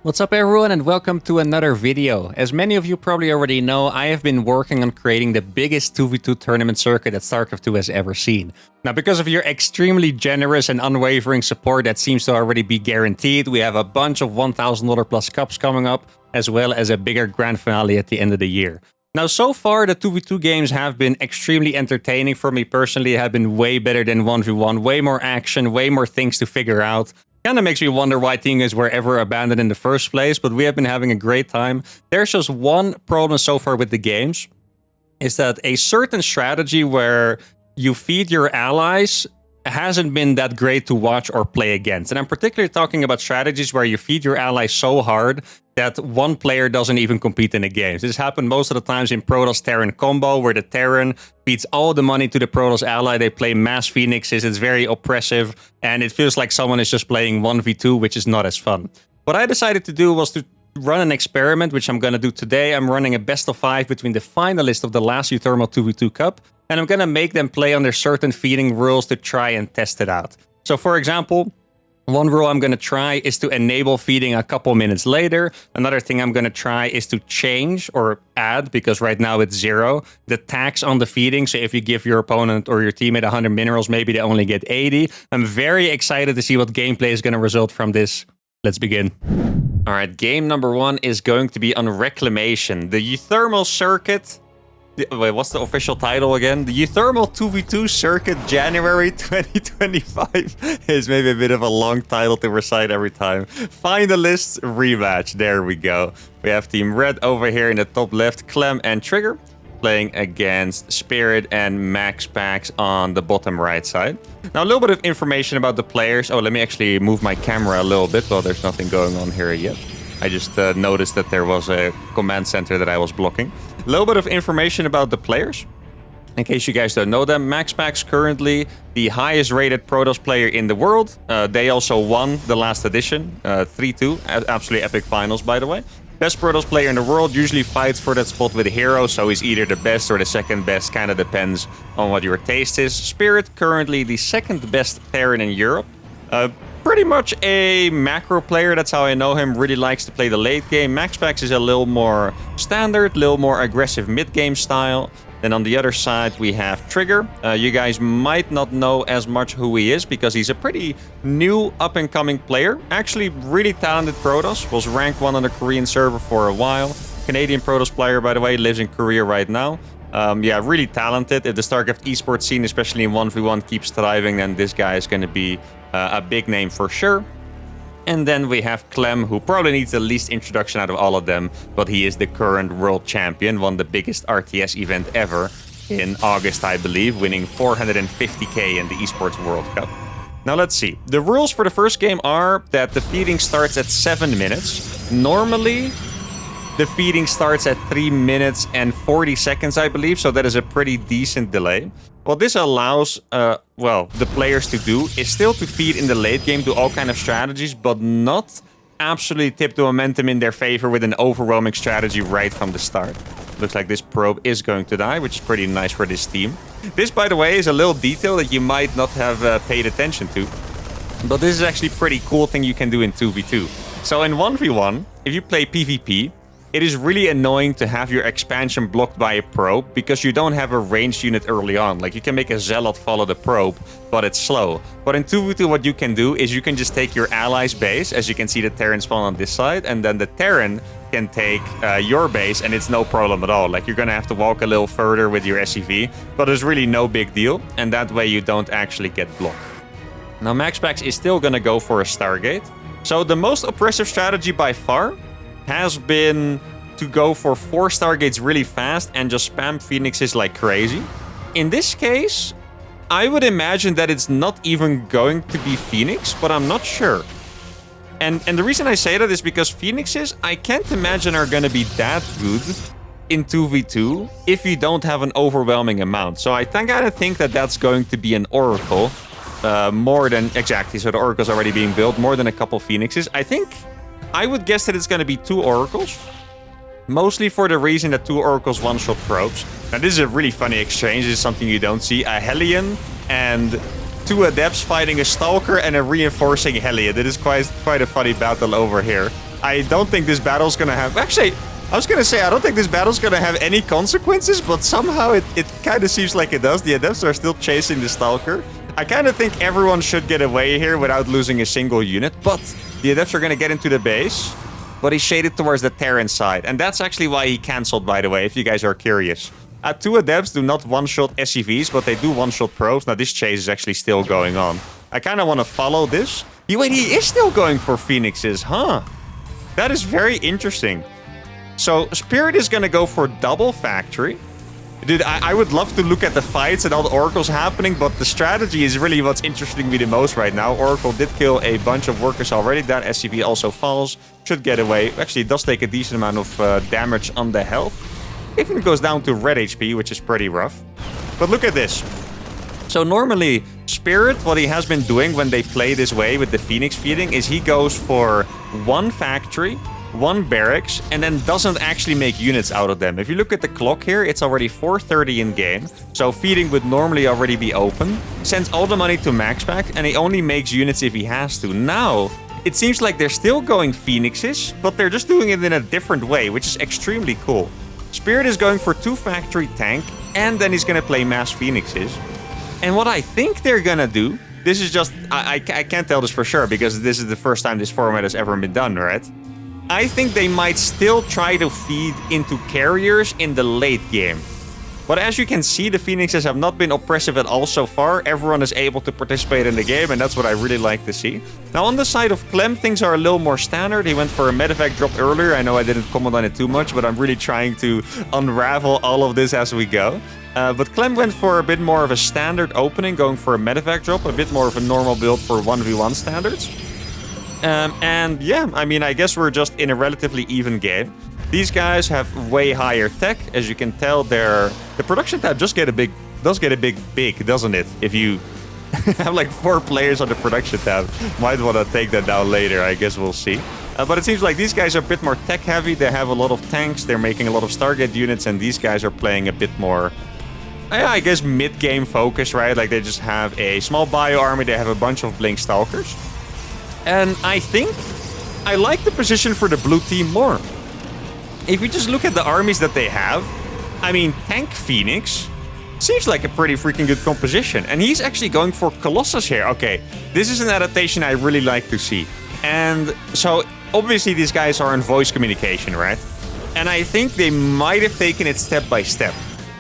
What's up everyone and welcome to another video. As many of you probably already know, I have been working on creating the biggest 2v2 tournament circuit that Starcraft 2 has ever seen. Now, because of your extremely generous and unwavering support that seems to already be guaranteed, we have a bunch of $1,000 plus cups coming up, as well as a bigger grand finale at the end of the year. Now, so far, the 2v2 games have been extremely entertaining for me personally, have been way better than 1v1, way more action, way more things to figure out. Kind of makes me wonder why team games were ever abandoned in the first place, but we have been having a great time. There's just one problem so far with the games, is that a certain strategy where you feed your allies hasn't been that great to watch or play against. And I'm particularly talking about strategies where you feed your allies so hard that one player doesn't even compete in the games. This happened most of the times in Protoss Terran combo, where the Terran feeds all the money to the Protoss ally. They play mass Phoenixes. It's very oppressive, and it feels like someone is just playing 1v2, which is not as fun. What I decided to do was to run an experiment, which I'm going to do today. I'm running a best of 5 between the finalists of the last uThermal 2v2 Cup, and I'm going to make them play under certain feeding rules to try and test it out. So for example, one rule I'm going to try is to enable feeding a couple minutes later. Another thing I'm going to try is to change or add, because right now it's 0, the tax on the feeding. So if you give your opponent or your teammate 100 minerals, maybe they only get 80. I'm very excited to see what gameplay is going to result from this. Let's begin. All right, game number 1 is going to be on Reclamation. The uThermal circuit... Wait, what's the official title again? The uThermal 2v2 Circuit January 2025 is maybe a bit of a long title to recite every time. Finalists rematch. There we go. We have Team Red over here in the top left, Clem and Trigger, playing against Spirit and Max Pax on the bottom right side. Now, a little bit of information about the players. Oh, let me actually move my camera a little bit. Well, there's nothing going on here yet. I just noticed that there was a command center that I was blocking. A little bit of information about the players, in case you guys don't know them. Max Pax currently the highest rated Protoss player in the world. They also won the last edition, 3-2. Absolutely epic finals, by the way. Best Protoss player in the world, usually fights for that spot with a hero, so he's either the best or the second best, kind of depends on what your taste is. Spirit, currently the second best Terran in Europe. Pretty much a macro player, that's how I know him, really likes to play the late game. Max Pax is a little more standard, a little more aggressive mid-game style. Then on the other side we have Trigger. You guys might not know as much who he is, because he's a pretty new up-and-coming player. Actually really talented Protoss, was rank 1 on the Korean server for a while. Canadian Protoss player, by the way, lives in Korea right now. Yeah, really talented. If the Starcraft esports scene, especially in 1v1, keeps thriving, then this guy is going to be a big name for sure. And then we have Clem, who probably needs the least introduction out of all of them, but he is the current world champion, won the biggest RTS event ever in August, I believe, winning 450k in the Esports World Cup. Now let's see. The rules for the first game are that the feeding starts at 7 minutes. Normally, the feeding starts at 3 minutes and 40 seconds, I believe, so that is a pretty decent delay. What this allows, well, the players to do is still to feed in the late game, do all kind of strategies, but not absolutely tip the momentum in their favor with an overwhelming strategy right from the start. Looks like this probe is going to die, which is pretty nice for this team. This, by the way, is a little detail that you might not have paid attention to, but this is actually a pretty cool thing you can do in 2v2. So in 1v1, if you play PvP, it is really annoying to have your expansion blocked by a probe, because you don't have a ranged unit early on. Like, you can make a Zealot follow the probe, but it's slow. But in 2v2, what you can do is you can just take your ally's base. As you can see, the Terran spawn on this side, and then the Terran can take your base, and it's no problem at all. Like, you're gonna have to walk a little further with your SCV, but it's really no big deal, and that way you don't actually get blocked. Now, Max Pax is still gonna go for a Stargate. So the most oppressive strategy by far has been to go for 4 Stargates really fast and just spam Phoenixes like crazy. In this case, I would imagine that it's not even going to be Phoenix, but I'm not sure. And the reason I say that is because Phoenixes, I can't imagine are going to be that good in 2v2 if you don't have an overwhelming amount. So I kind of think that that's going to be an Oracle, more than... Exactly, so the Oracle's already being built, more than a couple Phoenixes. I would guess that it's going to be 2 Oracles. Mostly for the reason that 2 Oracles one-shot probes. Now, this is a really funny exchange. This is something you don't see. A Hellion and 2 Adepts fighting a Stalker and a reinforcing Hellion. It is quite a funny battle over here. I don't think this battle's gonna have... Actually, I was gonna say, I don't think this battle's gonna have any consequences, but somehow it kind of seems like it does. The Adepts are still chasing the Stalker. I kind of think everyone should get away here without losing a single unit, but the Adepts are gonna get into the base. But he shaded towards the Terran side, and that's actually why he cancelled, by the way, if you guys are curious. 2 Adepts do not one-shot SCVs, but they do one-shot probes. Now, this chase is actually still going on. I kind of want to follow this. Wait, he is still going for Phoenixes, huh? That is very interesting. So, Spirit is going to go for double factory. Dude, I would love to look at the fights and all the Oracles happening, but the strategy is really what's interesting me the most right now. Oracle did kill a bunch of workers already. That SCV also falls. Should get away. Actually, it does take a decent amount of damage on the health. Even goes down to red HP, which is pretty rough. But look at this. So normally, Spirit, what he has been doing when they play this way with the Phoenix feeding is he goes for 1 factory, 1 barracks, and then doesn't actually make units out of them. If you look at the clock here, it's already 4:30 in game. So feeding would normally already be open. Sends all the money to MaxPack, and he only makes units if he has to. Now, it seems like they're still going Phoenixes, but they're just doing it in a different way, which is extremely cool. Spirit is going for 2 factory tank, and then he's gonna play mass Phoenixes. And what I think they're gonna do, this is just, I can't tell this for sure, because this is the first time this format has ever been done, right? I think they might still try to feed into carriers in the late game. But as you can see, the Phoenixes have not been oppressive at all so far. Everyone is able to participate in the game, and that's what I really like to see. Now, on the side of Clem, things are a little more standard. He went for a medevac drop earlier. I know I didn't comment on it too much, but I'm really trying to unravel all of this as we go. But Clem went for a bit more of a standard opening, going for a medevac drop, a bit more of a normal build for 1v1 standards. And yeah, I mean, I guess we're just in a relatively even game. These guys have way higher tech. As you can tell, the production tab does get a big, doesn't it? If you have like 4 players on the production tab, might want to take that down later. I guess we'll see. But it seems like these guys are a bit more tech heavy. They have a lot of tanks. They're making a lot of Stargate units, and these guys are playing a bit more, I guess, mid-game focus, right? Like they just have a small bio army. They have a bunch of Blink Stalkers. And I think I like the position for the blue team more. If you just look at the armies that they have, I mean, Tank Phoenix seems like a pretty freaking good composition. And he's actually going for Colossus here. Okay, this is an adaptation I really like to see. And so, obviously, these guys are in voice communication, right? And I think they might have taken it step by step.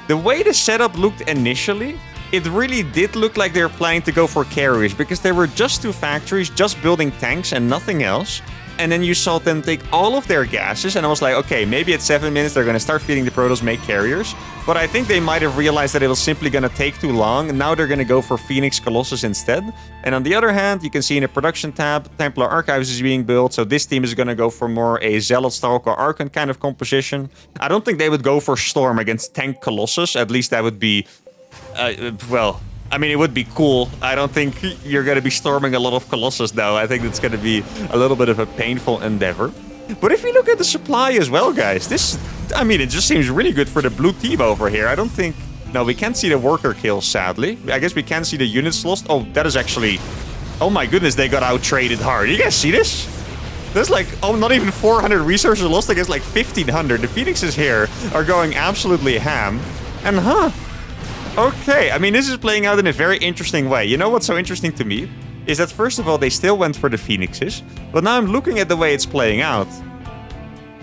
The way the setup looked initially, it really did look like they were planning to go for carriers, because there were just 2 factories, just building tanks and nothing else. And then you saw them take all of their gases, and I was like, okay, maybe at 7 minutes they're going to start feeding the Protoss, make carriers. But I think they might have realized that it was simply going to take too long, and now they're going to go for Phoenix Colossus instead. And on the other hand, you can see in the production tab, Templar Archives is being built, so this team is going to go for more a Zealot Stalker Archon kind of composition. I don't think they would go for Storm against Tank Colossus, at least that would be, well, I mean, it would be cool. I don't think you're going to be storming a lot of Colossus, though. I think it's going to be a little bit of a painful endeavor. But if you look at the supply as well, guys, this, I mean, it just seems really good for the blue team over here. I don't think... No, we can't see the worker kills, sadly. I guess we can see the units lost. Oh, that is actually... Oh my goodness, they got out-traded hard. You guys see this? There's like, oh, not even 400 resources lost. I guess like 1,500. The Phoenixes here are going absolutely ham. And okay, I mean, this is playing out in a very interesting way. You know what's so interesting to me? Is that first of all, they still went for the Phoenixes. But now I'm looking at the way it's playing out.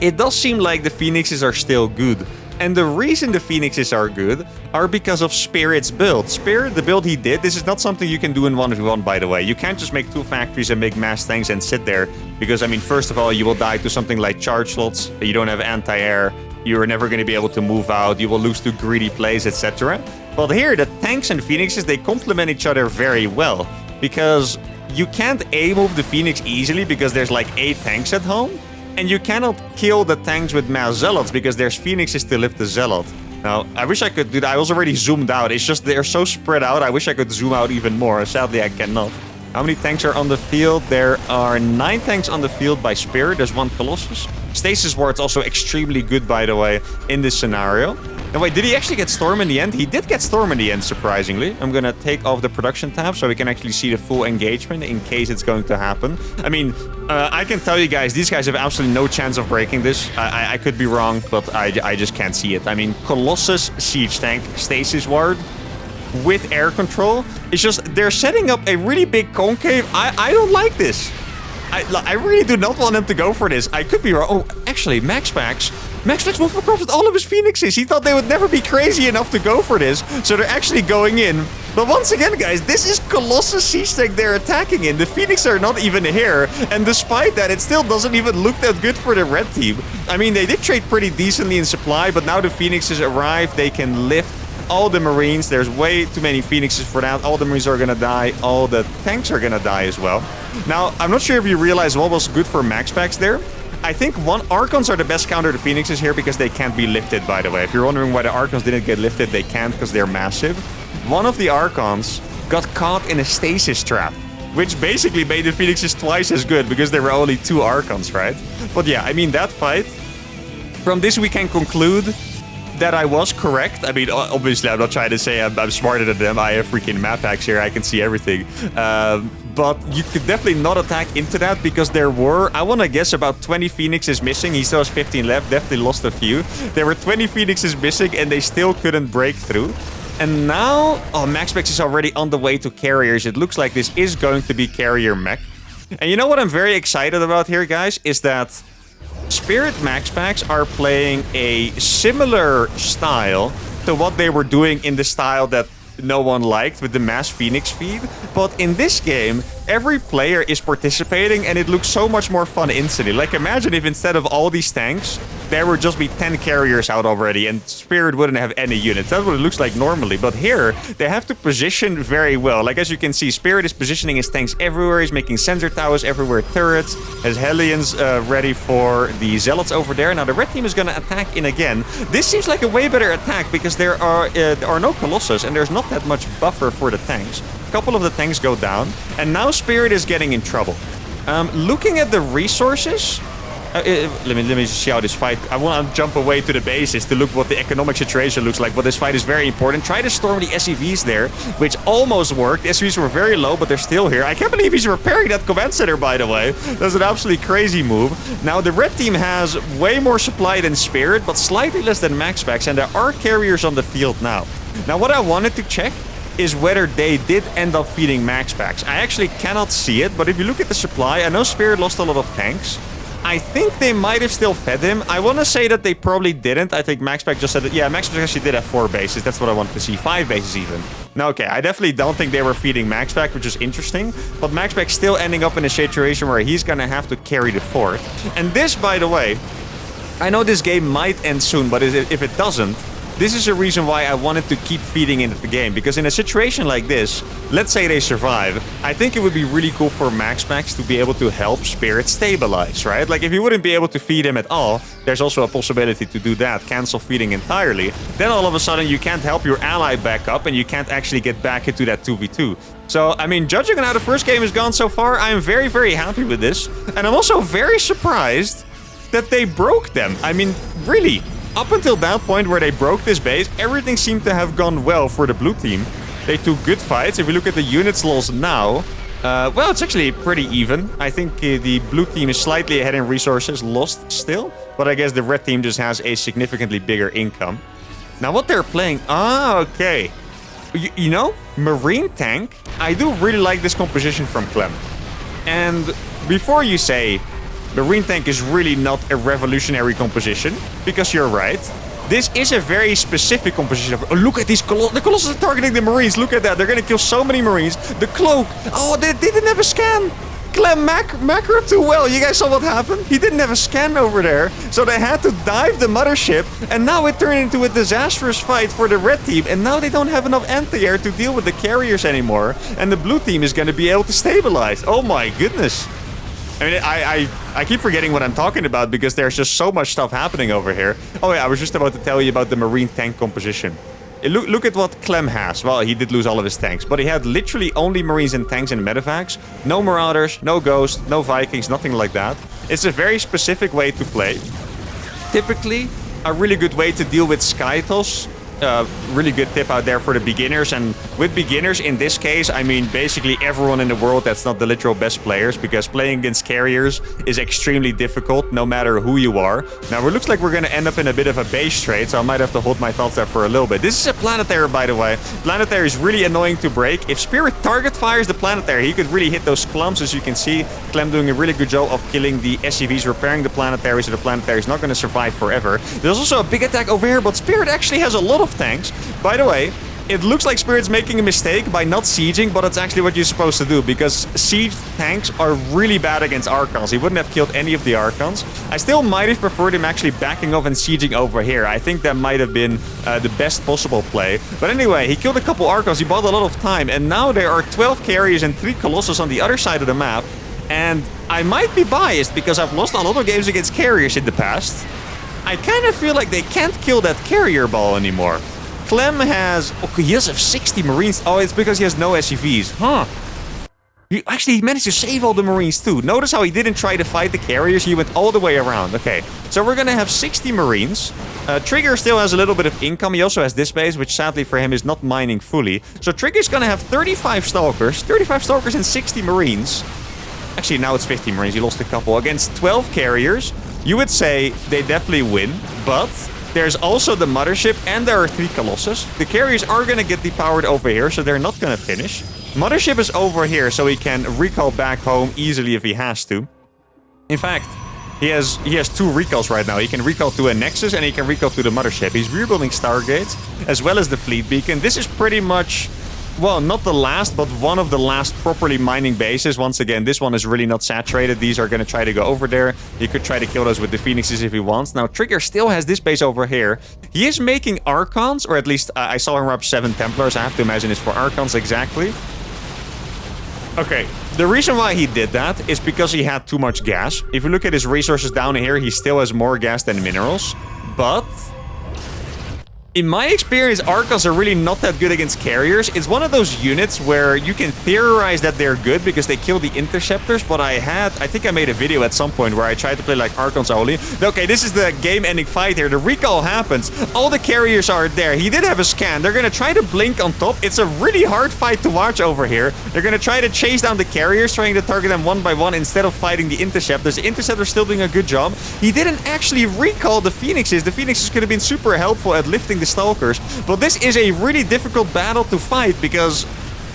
It does seem like the Phoenixes are still good. And the reason the Phoenixes are good are because of Spirit's build. Spirit, the build he did, this is not something you can do in 1v1, by the way. You can't just make 2 factories and make mass tanks and sit there. Because, I mean, first of all, you will die to something like charge slots. You don't have anti-air. You're never going to be able to move out. You will lose to greedy plays, etc. But here, the tanks and Phoenixes, they complement each other very well. Because you can't A-move the Phoenix easily because there's like 8 tanks at home. And you cannot kill the tanks with mass Zealots because there's Phoenixes to lift the Zealot. Now, I wish I could do that. I was already zoomed out. It's just they're so spread out. I wish I could zoom out even more. Sadly, I cannot. How many tanks are on the field? There are 9 tanks on the field by Spirit. There's 1 Colossus. Stasis Ward's also extremely good, by the way, in this scenario. And wait, did he actually get Storm in the end? He did get Storm in the end, surprisingly. I'm gonna take off the production tab so we can actually see the full engagement in case it's going to happen. I mean, I can tell you guys, these guys have absolutely no chance of breaking this. I could be wrong, but I just can't see it. I mean, Colossus Siege Tank, Stasis Ward, with air control. It's just, they're setting up a really big concave. I don't like this. I really do not want them to go for this. I could be wrong. Oh, actually, MaxPax wolf-crafted all of his Phoenixes. He thought they would never be crazy enough to go for this. So they're actually going in. But once again, guys, this is Colossus Siege Tank they're attacking in. The Phoenix are not even here. And despite that, it still doesn't even look that good for the red team. I mean, they did trade pretty decently in supply, but now the Phoenixes arrive. They can lift all the Marines. There's way too many Phoenixes for that. All the Marines are gonna die. All the tanks are gonna die as well. Now, I'm not sure if you realize what was good for MaxPax there. I think Archons are the best counter to Phoenixes here because they can't be lifted, by the way. If you're wondering why the Archons didn't get lifted, they can't because they're massive. One of the Archons got caught in a stasis trap, which basically made the Phoenixes twice as good because there were only 2 Archons, right? But yeah, I mean, that fight, from this we can conclude that I was correct. I mean, obviously, I'm not trying to say I'm smarter than them. I have freaking map hacks here. I can see everything. But you could definitely not attack into that because there were, I want to guess, about 20 Phoenixes missing. He still has 15 left. Definitely lost a few. There were 20 Phoenixes missing and they still couldn't break through. And now, oh, MaxPax is already on the way to carriers. It looks like this is going to be carrier mech. And you know what I'm very excited about here, guys, is that Spirit MaxPax are playing a similar style to what they were doing in the style that no one liked with the mass Phoenix feed. But in this game, every player is participating and it looks so much more fun instantly. Like, imagine if instead of all these tanks, there would just be 10 carriers out already and Spirit wouldn't have any units. That's what it looks like normally. But here, they have to position very well. Like, as you can see, Spirit is positioning his tanks everywhere. He's making sensor towers everywhere, turrets, has Hellions ready for the Zealots over there. Now, the red team is going to attack in again. This seems like a way better attack because there are no Colossus and there's not that much buffer for the tanks. A couple of the tanks go down, and now Spirit is getting in trouble. Looking at the resources, let me see how this fight. I want to jump away to the bases to look what the economic situation looks like. But this fight is very important. Try to storm the SCVs there, which almost worked. The SCVs were very low, but they're still here. I can't believe he's repairing that command center, by the way. That's an absolutely crazy move. Now, the red team has way more supply than Spirit, but slightly less than MaxPax, and there are carriers on the field now. Now, what I wanted to check is whether they did end up feeding MaxPax. I actually cannot see it, but if you look at the supply, I know Spirit lost a lot of tanks. I think they might have still fed him. I want to say that they probably didn't. I think MaxPax just said that, yeah, MaxPax actually did have 4 bases. That's what I wanted to see. 5 bases even. Now, okay, I definitely don't think they were feeding MaxPax, which is interesting. But MaxPax still ending up in a situation where he's going to have to carry the fort. And this, by the way, I know this game might end soon, but if it doesn't, this is a reason why I wanted to keep feeding into the game. Because in a situation like this, let's say they survive, I think it would be really cool for MaxPax to be able to help Spirit stabilize, right? Like, if you wouldn't be able to feed him at all, there's also a possibility to do that, cancel feeding entirely. Then all of a sudden you can't help your ally back up and you can't actually get back into that 2v2. So, I mean, judging on how the first game has gone so far, I'm very, very happy with this. And I'm also very surprised that they broke them. I mean, really. Up until that point where they broke this base, everything seemed to have gone well for the blue team. They took good fights. If we look at the units loss now, well, it's actually pretty even. I think the blue team is slightly ahead in resources, lost still. But I guess the red team just has a significantly bigger income. Now, what they're playing... Ah, okay. You know, Marine Tank, I do really like this composition from Clem. And before you say... Marine Tank is really not a revolutionary composition, because you're right. This is a very specific composition. Oh, look at these the Colossus are targeting the Marines. Look at that. They're going to kill so many Marines. The cloak. Oh, they didn't have a scan. Clem macro too well. You guys saw what happened? He didn't have a scan over there. So they had to dive the mothership. And now it turned into a disastrous fight for the red team. And now they don't have enough anti-air to deal with the carriers anymore. And the blue team is going to be able to stabilize. Oh my goodness. I mean, I keep forgetting what I'm talking about because there's just so much stuff happening over here. Oh yeah, I was just about to tell you about the Marine Tank composition. Look at what Clem has. Well, he did lose all of his tanks, but he had literally only Marines and tanks and medevacs. No Marauders, no Ghosts, no Vikings, nothing like that. It's a very specific way to play. Typically, a really good way to deal with Skytos. Really good tip out there for the beginners. And with beginners, in this case, I mean basically everyone in the world that's not the literal best players, because playing against carriers is extremely difficult no matter who you are. Now, it looks like we're going to end up in a bit of a base trade, so I might have to hold my thoughts there for a little bit. This is a Planetary, by the way. Planetary is really annoying to break. If Spirit target fires the Planetary, he could really hit those clumps. As you can see, Clem doing a really good job of killing the SCVs, repairing the Planetary, so the Planetary is not going to survive forever. There's also a big attack over here, but Spirit actually has a lot of tanks. By the way, it looks like Spirit's making a mistake by not sieging, but it's actually what you're supposed to do, because siege tanks are really bad against Archons. He wouldn't have killed any of the Archons. I still might have preferred him actually backing off and sieging over here. I think that might have been the best possible play. But anyway, he killed a couple Archons, he bought a lot of time, and now there are 12 carriers and 3 Colossus on the other side of the map. And I might be biased, because I've lost a lot of games against carriers in the past. I kind of feel like they can't kill that carrier ball anymore. Clem has... Okay, he does have 60 Marines. Oh, it's because he has no SCVs. Huh. He managed to save all the Marines too. Notice how he didn't try to fight the carriers. He went all the way around. Okay, so we're going to have 60 Marines. Trigger still has a little bit of income. He also has this base, which sadly for him is not mining fully. So Trigger's going to have 35 Stalkers. 35 Stalkers and 60 Marines. Actually, now it's 50 Marines. He lost a couple. Against 12 carriers, you would say they definitely win, but... There's also the Mothership, and there are 3 Colossus. The carriers are going to get depowered over here, so they're not going to finish. Mothership is over here, so he can recall back home easily if he has to. In fact, he has 2 recalls right now. He can recall to a Nexus, and he can recall to the Mothership. He's rebuilding Stargates, as well as the Fleet Beacon. This is pretty much... Well, not the last, but one of the last properly mining bases. Once again, this one is really not saturated. These are going to try to go over there. He could try to kill those with the Phoenixes if he wants. Now, Trigger still has this base over here. He is making Archons, or at least I saw him up 7 Templars. I have to imagine it's for Archons exactly. Okay, the reason why he did that is because he had too much gas. If you look at his resources down here, he still has more gas than minerals. But... in my experience, Archons are really not that good against carriers. It's one of those units where you can theorize that they're good because they kill the interceptors, but I think I made a video at some point where I tried to play like Archons only. Okay, this is the game-ending fight here. The recall happens. All the carriers are there. He did have a scan. They're going to try to blink on top. It's a really hard fight to watch over here. They're going to try to chase down the carriers, trying to target them one by one instead of fighting the interceptors. The interceptor's still doing a good job. He didn't actually recall the Phoenixes. The Phoenixes could have been super helpful at lifting the Stalkers, but this is a really difficult battle to fight because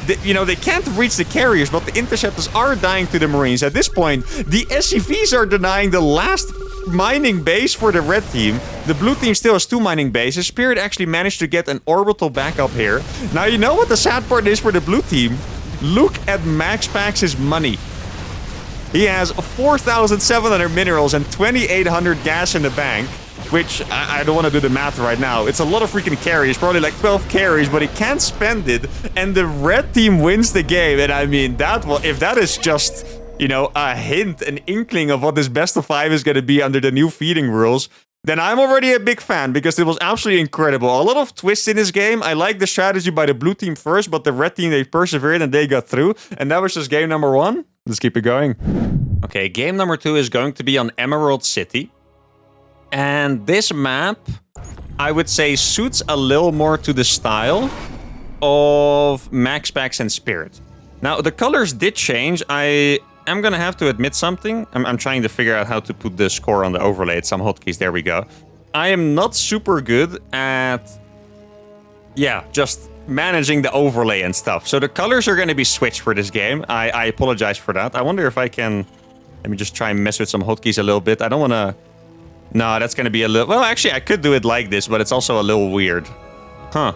they can't reach the carriers, but the interceptors are dying to the Marines. At this point, the SCVs are denying the last mining base for the red team. The blue team still has 2 mining bases. Spirit actually managed to get an orbital backup here. Now, you know what the sad part is for the blue team? Look at MaxPax's money. He has 4,700 minerals and 2,800 gas in the bank. Which, I don't want to do the math right now. It's a lot of freaking carries, probably like 12 carries, but he can't spend it. And the red team wins the game. And I mean, if that is just, a hint, an inkling of what this best of 5 is going to be under the new feeding rules, then I'm already a big fan because it was absolutely incredible. A lot of twists in this game. I like the strategy by the blue team first, but the red team, they persevered and they got through. And that was just game number 1. Let's keep it going. Okay, game number 2 is going to be on Emerald City. And this map, I would say, suits a little more to the style of MaxPax and Spirit. Now, the colors did change. I am going to have to admit something. I'm trying to figure out how to put the score on the overlay. It's some hotkeys. There we go. I am not super good at, just managing the overlay and stuff. So the colors are going to be switched for this game. I apologize for that. I wonder if I can... Let me just try and mess with some hotkeys a little bit. I don't want to... No, that's going to be a little... Well, actually, I could do it like this, but it's also a little weird. Huh.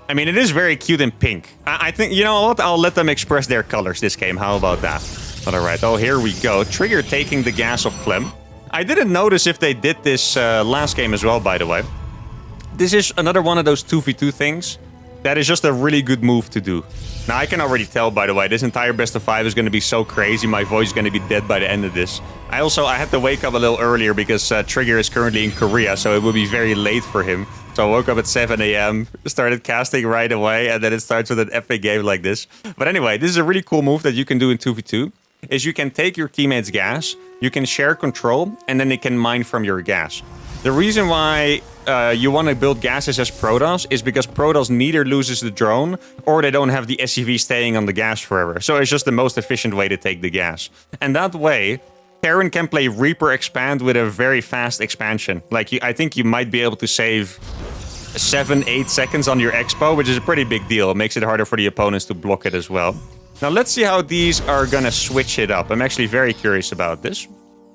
I mean, it is very cute and pink. I think, you know what? I'll let them express their colors this game. How about that? But all right. Oh, here we go. Trigger taking the gas of Clem. I didn't notice if they did this last game as well, by the way. This is another one of those 2v2 things. That is just a really good move to do. Now, I can already tell, by the way, this entire best of 5 is going to be so crazy. My voice is going to be dead by the end of this. I had to wake up a little earlier because Trigger is currently in Korea, so it will be very late for him. So I woke up at 7 a.m., started casting right away, and then it starts with an epic game like this. But anyway, this is a really cool move that you can do in 2v2, is you can take your teammates' gas, you can share control, and then they can mine from your gas. The reason why you want to build gases as Protoss is because Protoss neither loses the drone or they don't have the SCV staying on the gas forever. So it's just the most efficient way to take the gas. And that way, Terran can play Reaper Expand with a very fast expansion. Like, I think you might be able to save 7-8 seconds on your expo, which is a pretty big deal. It makes it harder for the opponents to block it as well. Now, let's see how these are gonna switch it up. I'm actually very curious about this.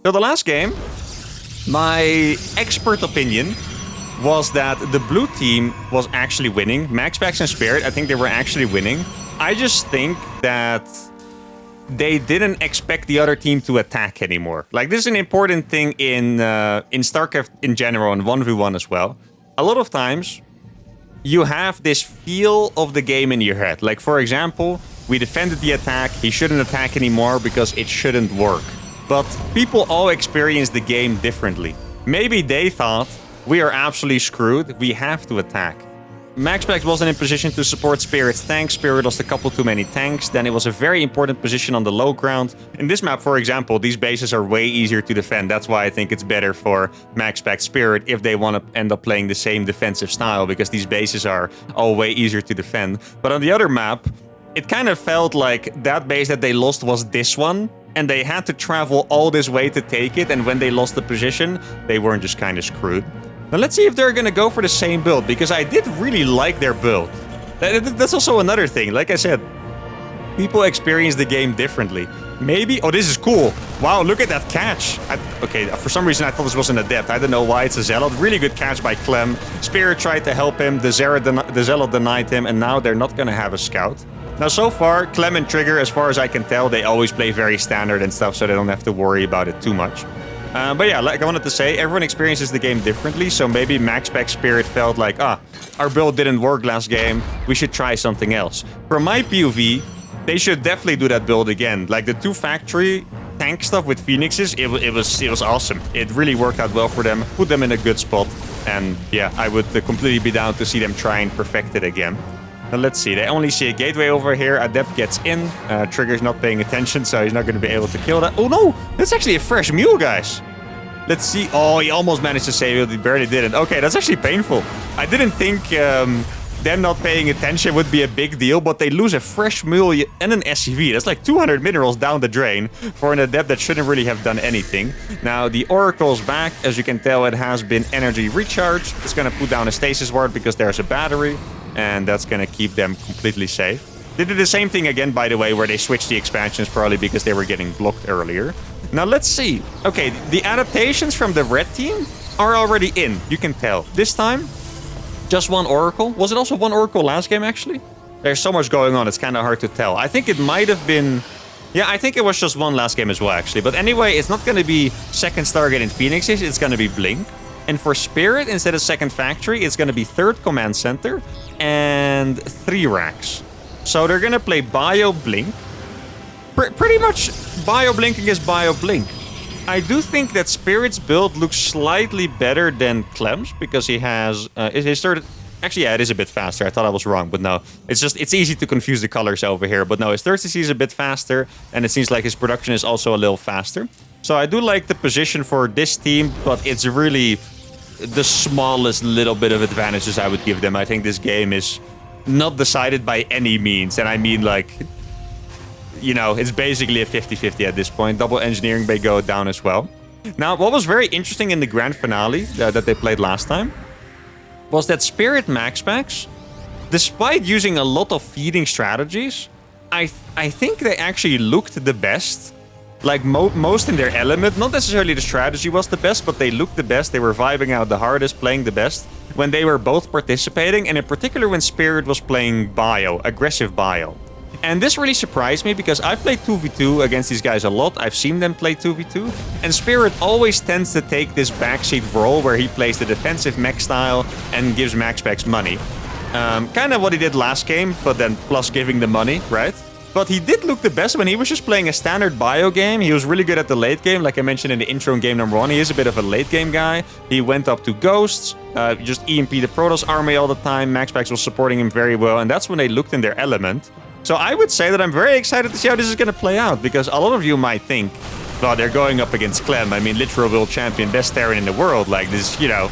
So the last game, my expert opinion was that the blue team was actually winning. MaxPax and Spirit, I think they were actually winning. I just think that they didn't expect the other team to attack anymore. Like, this is an important thing in StarCraft in general and 1v1 as well. A lot of times, you have this feel of the game in your head. Like, for example, we defended the attack, he shouldn't attack anymore because it shouldn't work. But people all experience the game differently. Maybe they thought, we are absolutely screwed, we have to attack. MaxPax wasn't in position to support Spirit's tanks. Spirit lost a couple too many tanks. Then it was a very important position on the low ground. In this map, for example, these bases are way easier to defend. That's why I think it's better for MaxPax Spirit if they want to end up playing the same defensive style, because these bases are all way easier to defend. But on the other map, it kind of felt like that base that they lost was this one, and they had to travel all this way to take it, and when they lost the position, they weren't just kind of screwed. Now let's see if they're gonna go for the same build, because I did really like their build. That's also another thing. Like I said, people experience the game differently. Maybe... Oh, this is cool. Wow, look at that catch. Okay, for some reason I thought this was an Adept. I don't know why it's a Zealot. Really good catch by Clem. Spirit tried to help him. The Zealot denied him, and now they're not gonna have a scout. Now, so far, Clem and Trigger, as far as I can tell, they always play very standard and stuff, so they don't have to worry about it too much. But yeah, like I wanted to say, everyone experiences the game differently, so maybe MaxPax Spirit felt like, our build didn't work last game, we should try something else. From my POV, they should definitely do that build again. Like, the 2 factory tank stuff with Phoenixes, it was awesome. It really worked out well for them, put them in a good spot, and yeah, I would completely be down to see them try and perfect it again. Now let's see, they only see a gateway over here. Adept gets in. Trigger's not paying attention, so he's not going to be able to kill that. Oh no, that's actually a fresh mule, guys. Let's see. Oh, he almost managed to save it. He barely didn't. Okay, that's actually painful. I didn't think them not paying attention would be a big deal, but they lose a fresh mule and an SCV. That's like 200 minerals down the drain for an Adept that shouldn't really have done anything. Now, the Oracle's back. As you can tell, it has been energy recharged. It's going to put down a stasis ward because there's a battery, and that's going to keep them completely safe. They did the same thing again, by the way, where they switched the expansions probably because they were getting blocked earlier. Now, let's see. Okay, the adaptations from the red team are already in. You can tell. This time, just 1 Oracle. Was it also 1 Oracle last game, actually? There's so much going on, it's kind of hard to tell. I think it might have been... Yeah, I think it was just 1 last game as well, actually. But anyway, it's not going to be second Stargate in Phoenixes. It's going to be Blink. And for Spirit, instead of second factory, it's going to be 3rd command center and 3 racks. So they're going to play Bio Blink. Pretty much Bio Blink against Bio Blink. I do think that Spirit's build looks slightly better than Clem's because he has his third. Actually, yeah, it is a bit faster. I thought I was wrong, but no. It's easy to confuse the colors over here. But no, his third CC is a bit faster, and it seems like his production is also a little faster. So I do like the position for this team, but it's really the smallest little bit of advantages I would give them. I think this game is not decided by any means, and I mean, like, you know, it's basically a 50-50 at this point. Double engineering may go down as well. Now, what was very interesting in the grand finale that they played last time was that Spirit MaxPax, despite using a lot of feeding strategies, I think they actually looked the best. Like, most in their element. Not necessarily the strategy was the best, but they looked the best. They were vibing out the hardest, playing the best when they were both participating, and in particular when Spirit was playing Bio, aggressive Bio. And this really surprised me because I've played 2v2 against these guys a lot. I've seen them play 2v2. And Spirit always tends to take this backseat role where he plays the defensive mech style and gives MaxPax money. Kind of what he did last game, but then plus giving the money, right? But he did look the best when he was just playing a standard bio game. He was really good at the late game. Like I mentioned in the intro in game number 1, he is a bit of a late game guy. He went up to Ghosts, just EMP the Protoss army all the time. MaxPax was supporting him very well, and that's when they looked in their element. So I would say that I'm very excited to see how this is going to play out, because a lot of you might think, well, they're going up against Clem. I mean, literal world champion, best Terran in the world. Like this, you know,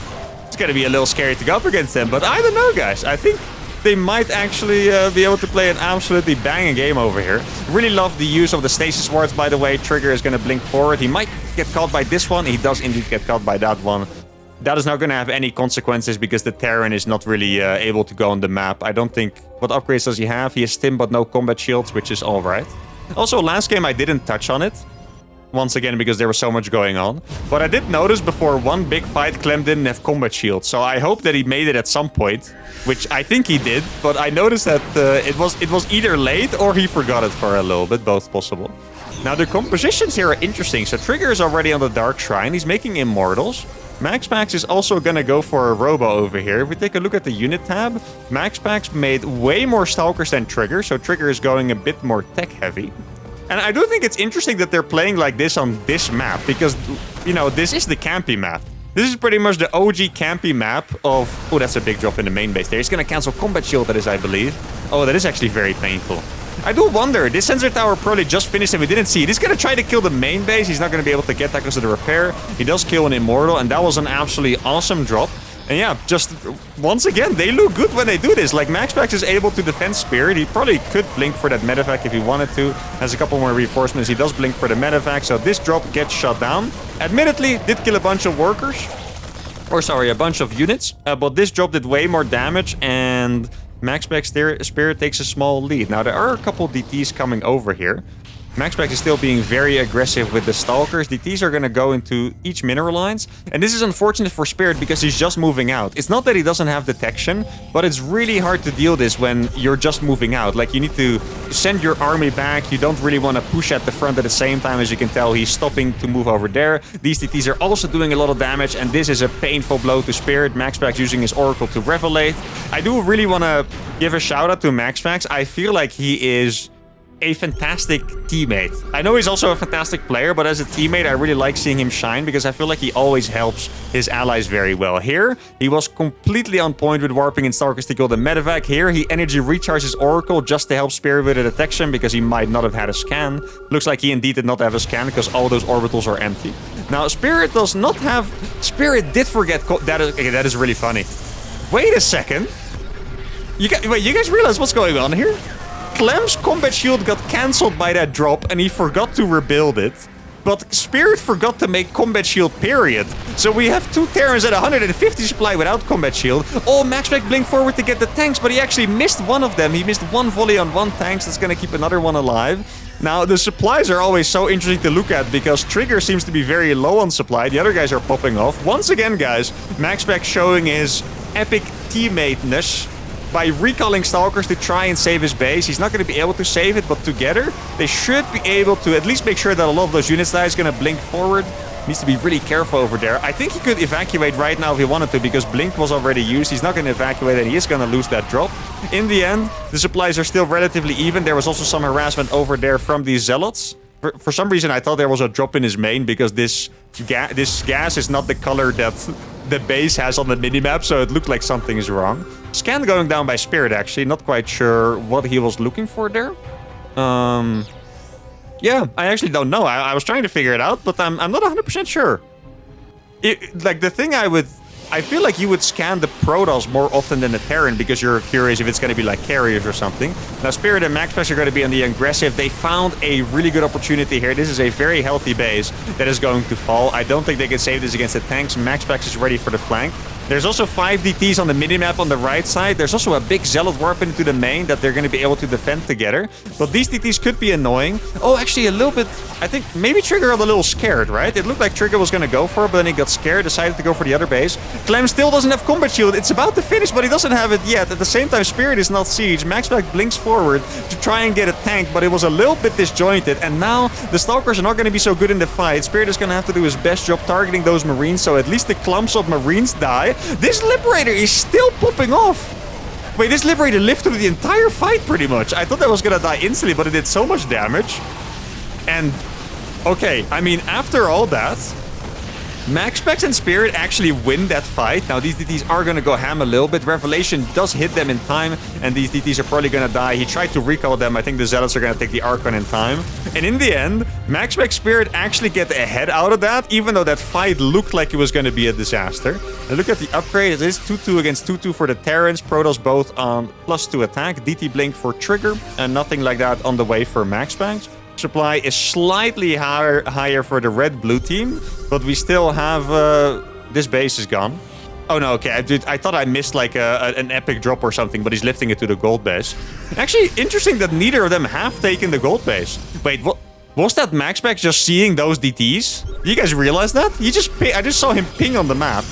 it's going to be a little scary to go up against them. But I don't know, guys. I think they might actually be able to play an absolutely banging game over here. Really love the use of the stasis wards, by the way. Trigger is going to blink forward. He might get caught by this one. He does indeed get caught by that one. That is not going to have any consequences because the Terran is not really able to go on the map. I don't think... What upgrades does he have? He has Stim but no combat shields, which is alright. Also, last game I didn't touch on it. Once again, because there was so much going on. But I did notice before one big fight, Clem didn't have combat shield. So I hope that he made it at some point, which I think he did. But I noticed that it was either late or he forgot it for a little bit, both possible. Now, the compositions here are interesting. So Trigger is already on the Dark Shrine. He's making Immortals. MaxPax is also gonna go for a Robo over here. If we take a look at the unit tab, MaxPax made way more Stalkers than Trigger. So Trigger is going a bit more tech-heavy. And I do think it's interesting that they're playing like this on this map, because, you know, this is the campy map. This is pretty much the OG campy map of... Oh, that's a big drop in the main base there. He's going to cancel combat shield, that is, I believe. Oh, that is actually very painful. I do wonder, this sensor tower probably just finished and we didn't see it. He's going to try to kill the main base. He's not going to be able to get that because of the repair. He does kill an Immortal, and that was an absolutely awesome drop. And yeah, just once again, they look good when they do this. Like, MaxPax is able to defend Spirit. He probably could blink for that medevac if he wanted to. Has a couple more reinforcements. He does blink for the medevac, so this drop gets shut down. Admittedly, did kill a bunch of workers. Or sorry, a bunch of units. But this drop did way more damage, and MaxPax Spirit takes a small lead. Now, there are a couple DTs coming over here. MaxPax is still being very aggressive with the Stalkers. DTs are going to go into each mineral lines. And this is unfortunate for Spirit because he's just moving out. It's not that he doesn't have detection, but it's really hard to deal this when you're just moving out. Like, you need to send your army back. You don't really want to push at the front at the same time. As you can tell, he's stopping to move over there. These DTs are also doing a lot of damage, and this is a painful blow to Spirit. MaxPax using his Oracle to Revelate. I do really want to give a shout out to MaxPax. I feel like he is a fantastic teammate. I know he's also a fantastic player, but as a teammate, I really like seeing him shine because I feel like he always helps his allies very well. Here, he was completely on point with warping in Stalkers to kill the medevac. Here, he energy recharges Oracle just to help Spirit with a detection because he might not have had a scan. Looks like he indeed did not have a scan because all those orbitals are empty. Now, Spirit does not have... Spirit did forget... That is really funny. Wait a second. Wait, you guys realize what's going on here? Clem's combat shield got cancelled by that drop and he forgot to rebuild it. But Spirit forgot to make combat shield, period. So we have two Terrans at 150 supply without combat shield. Oh, MaxPax blinked forward to get the tanks, but he actually missed one of them. He missed one volley on one tank, so that's going to keep another one alive. Now, the supplies are always so interesting to look at because Trigger seems to be very low on supply. The other guys are popping off. Once again, guys, MaxPax showing his epic teammate-ness by recalling Stalkers to try and save his base. He's not going to be able to save it, but together, they should be able to at least make sure that a lot of those units die. Is going to blink forward. Needs to be really careful over there. I think he could evacuate right now if he wanted to, because blink was already used. He's not going to evacuate, and he is going to lose that drop. In the end, the supplies are still relatively even. There was also some harassment over there from these Zealots. For some reason, I thought there was a drop in his main, because this gas is not the color that the base has on the minimap, so it looked like something is wrong. Scan going down by Spirit, actually. Not quite sure what he was looking for there. Yeah, I actually don't know. I was trying to figure it out, but I'm not 100% sure. Like, the thing I feel like you would scan the Protoss more often than the Terran because you're curious if it's going to be like carriers or something. Now, Spirit and MaxPax are going to be on the aggressive. They found a really good opportunity here. This is a very healthy base that is going to fall. I don't think they can save this against the tanks. MaxPax is ready for the flank. There's also 5 DTs on the minimap on the right side. There's also a big Zealot warp into the main that they're going to be able to defend together. But these DTs could be annoying. Oh, actually a little bit... I think maybe Trigger got a little scared, right? It looked like Trigger was going to go for it, but then he got scared, decided to go for the other base. Clem still doesn't have combat shield. It's about to finish, but he doesn't have it yet. At the same time, Spirit is not siege. MaxPax blinks forward to try and get a tank, but it was a little bit disjointed. And now the Stalkers are not going to be so good in the fight. Spirit is going to have to do his best job targeting those Marines, so at least the clumps of Marines die. This Liberator is still popping off. Wait, this Liberator lived through the entire fight pretty much. I thought that was gonna die instantly, but it did so much damage. And, okay, I mean, after all that, MaxPax and Spirit actually win that fight. Now, these DTs are going to go ham a little bit. Revelation does hit them in time, and these DTs are probably going to die. He tried to recall them. I think the Zealots are going to take the Archon in time. And in the end, MaxPax Spirit actually get ahead out of that, even though that fight looked like it was going to be a disaster. And look at the upgrade. It is 2-2 against 2-2 for the Terrans. Protoss both on +2 attack. DT Blink for trigger, and nothing like that on the way for MaxPax. Supply is slightly higher for the red-blue team, but we still have... this base is gone. Oh no, okay, I thought I missed like an epic drop or something, but he's lifting it to the gold base. Actually, interesting that neither of them have taken the gold base. Wait, what? Was that MaxPax just seeing those DTs? Do you guys realize that? I just saw him ping on the map.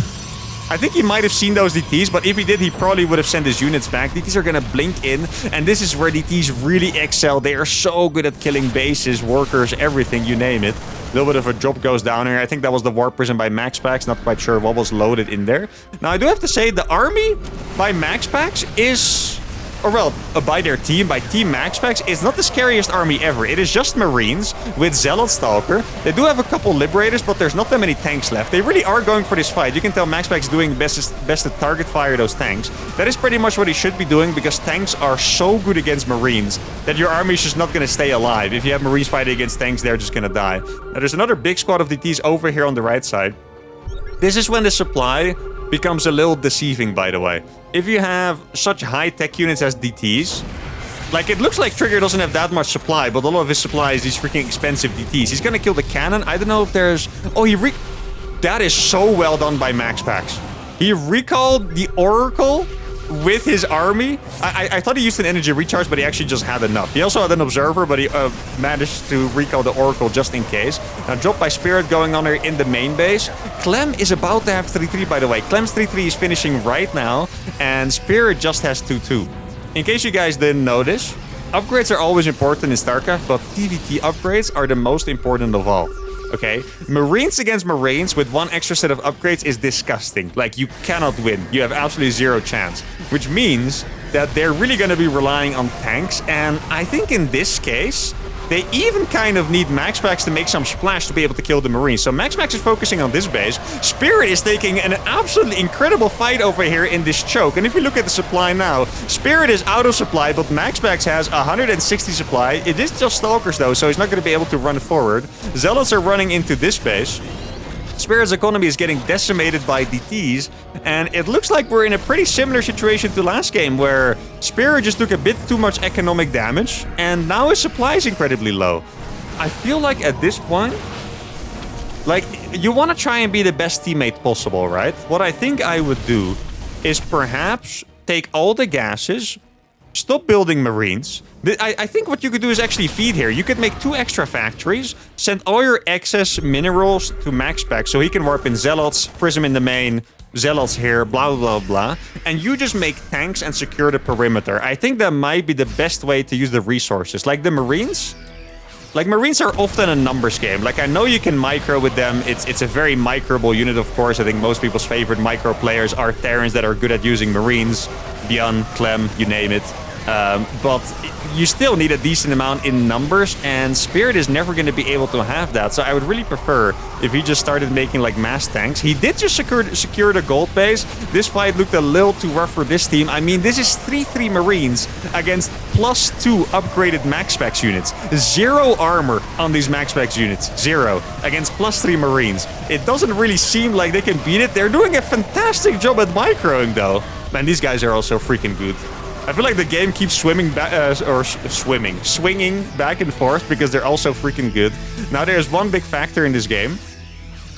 I think he might have seen those DTs, but if he did, he probably would have sent his units back. DTs are going to blink in, and this is where DTs really excel. They are so good at killing bases, workers, everything, you name it. A little bit of a drop goes down here. I think that was the Warp Prison by MaxPax. Not quite sure what was loaded in there. Now, I do have to say, the army by MaxPax is... Or well, by their team, by Team MaxPax, it's not the scariest army ever. It is just Marines with Zealot Stalker. They do have a couple Liberators, but there's not that many tanks left. They really are going for this fight. You can tell MaxPax is doing best to target fire those tanks. That is pretty much what he should be doing, because tanks are so good against Marines that your army is just not going to stay alive. If you have Marines fighting against tanks, they're just going to die. Now, there's another big squad of DTs over here on the right side. This is when the supply becomes a little deceiving, by the way. If you have such high-tech units as DTs, like, it looks like Trigger doesn't have that much supply, but a lot of his supply is these freaking expensive DTs. He's gonna kill the cannon. I don't know if there's... Oh, that is so well done by MaxPax. He recalled the Oracle with his army. I thought he used an energy recharge, but he actually just had enough. He also had an observer, but he managed to recall the Oracle just in case. Now, drop by Spirit going on here in the main base. Clem is about to have 3-3, by the way. Clem's 3-3 is finishing right now, and Spirit just has 2-2. In case you guys didn't notice, upgrades are always important in StarCraft, but PvT upgrades are the most important of all. Okay, Marines against Marines with one extra set of upgrades is disgusting. Like, you cannot win. You have absolutely zero chance. Which means that they're really going to be relying on tanks. And I think in this case, they even kind of need MaxPax to make some splash to be able to kill the Marines. So MaxPax is focusing on this base. Spirit is taking an absolutely incredible fight over here in this choke. And if you look at the supply now, Spirit is out of supply, but MaxPax has 160 supply. It is just Stalkers though, so he's not going to be able to run forward. Zealots are running into this base. Spirit's economy is getting decimated by DTs, and it looks like we're in a pretty similar situation to last game, where Spirit just took a bit too much economic damage, and now his supply is incredibly low. I feel like at this point, like, you want to try and be the best teammate possible, right? What I think I would do is perhaps take all the gases, stop building Marines. I think what you could do is actually feed here. You could make 2 extra factories, send all your excess minerals to MaxPax so he can warp in Zealots, Prism in the main, Zealots here, blah, blah, blah. And you just make tanks and secure the perimeter. I think that might be the best way to use the resources. Like the Marines... Like, Marines are often a numbers game. Like, I know you can micro with them. It's a very microable unit, of course. I think most people's favorite micro players are Terrans that are good at using Marines. Bjorn, Clem, you name it. But you still need a decent amount in numbers, and Spirit is never going to be able to have that. So I would really prefer if he just started making, like, mass tanks. He did just secure the gold base. This fight looked a little too rough for this team. I mean, this is 3-3 Marines against +2 upgraded MaxPax units. 0 armor on these MaxPax units. 0 against +3 Marines. It doesn't really seem like they can beat it. They're doing a fantastic job at microing, though. Man, these guys are also freaking good. I feel like the game keeps swinging back and forth because they're also freaking good. Now, there's one big factor in this game.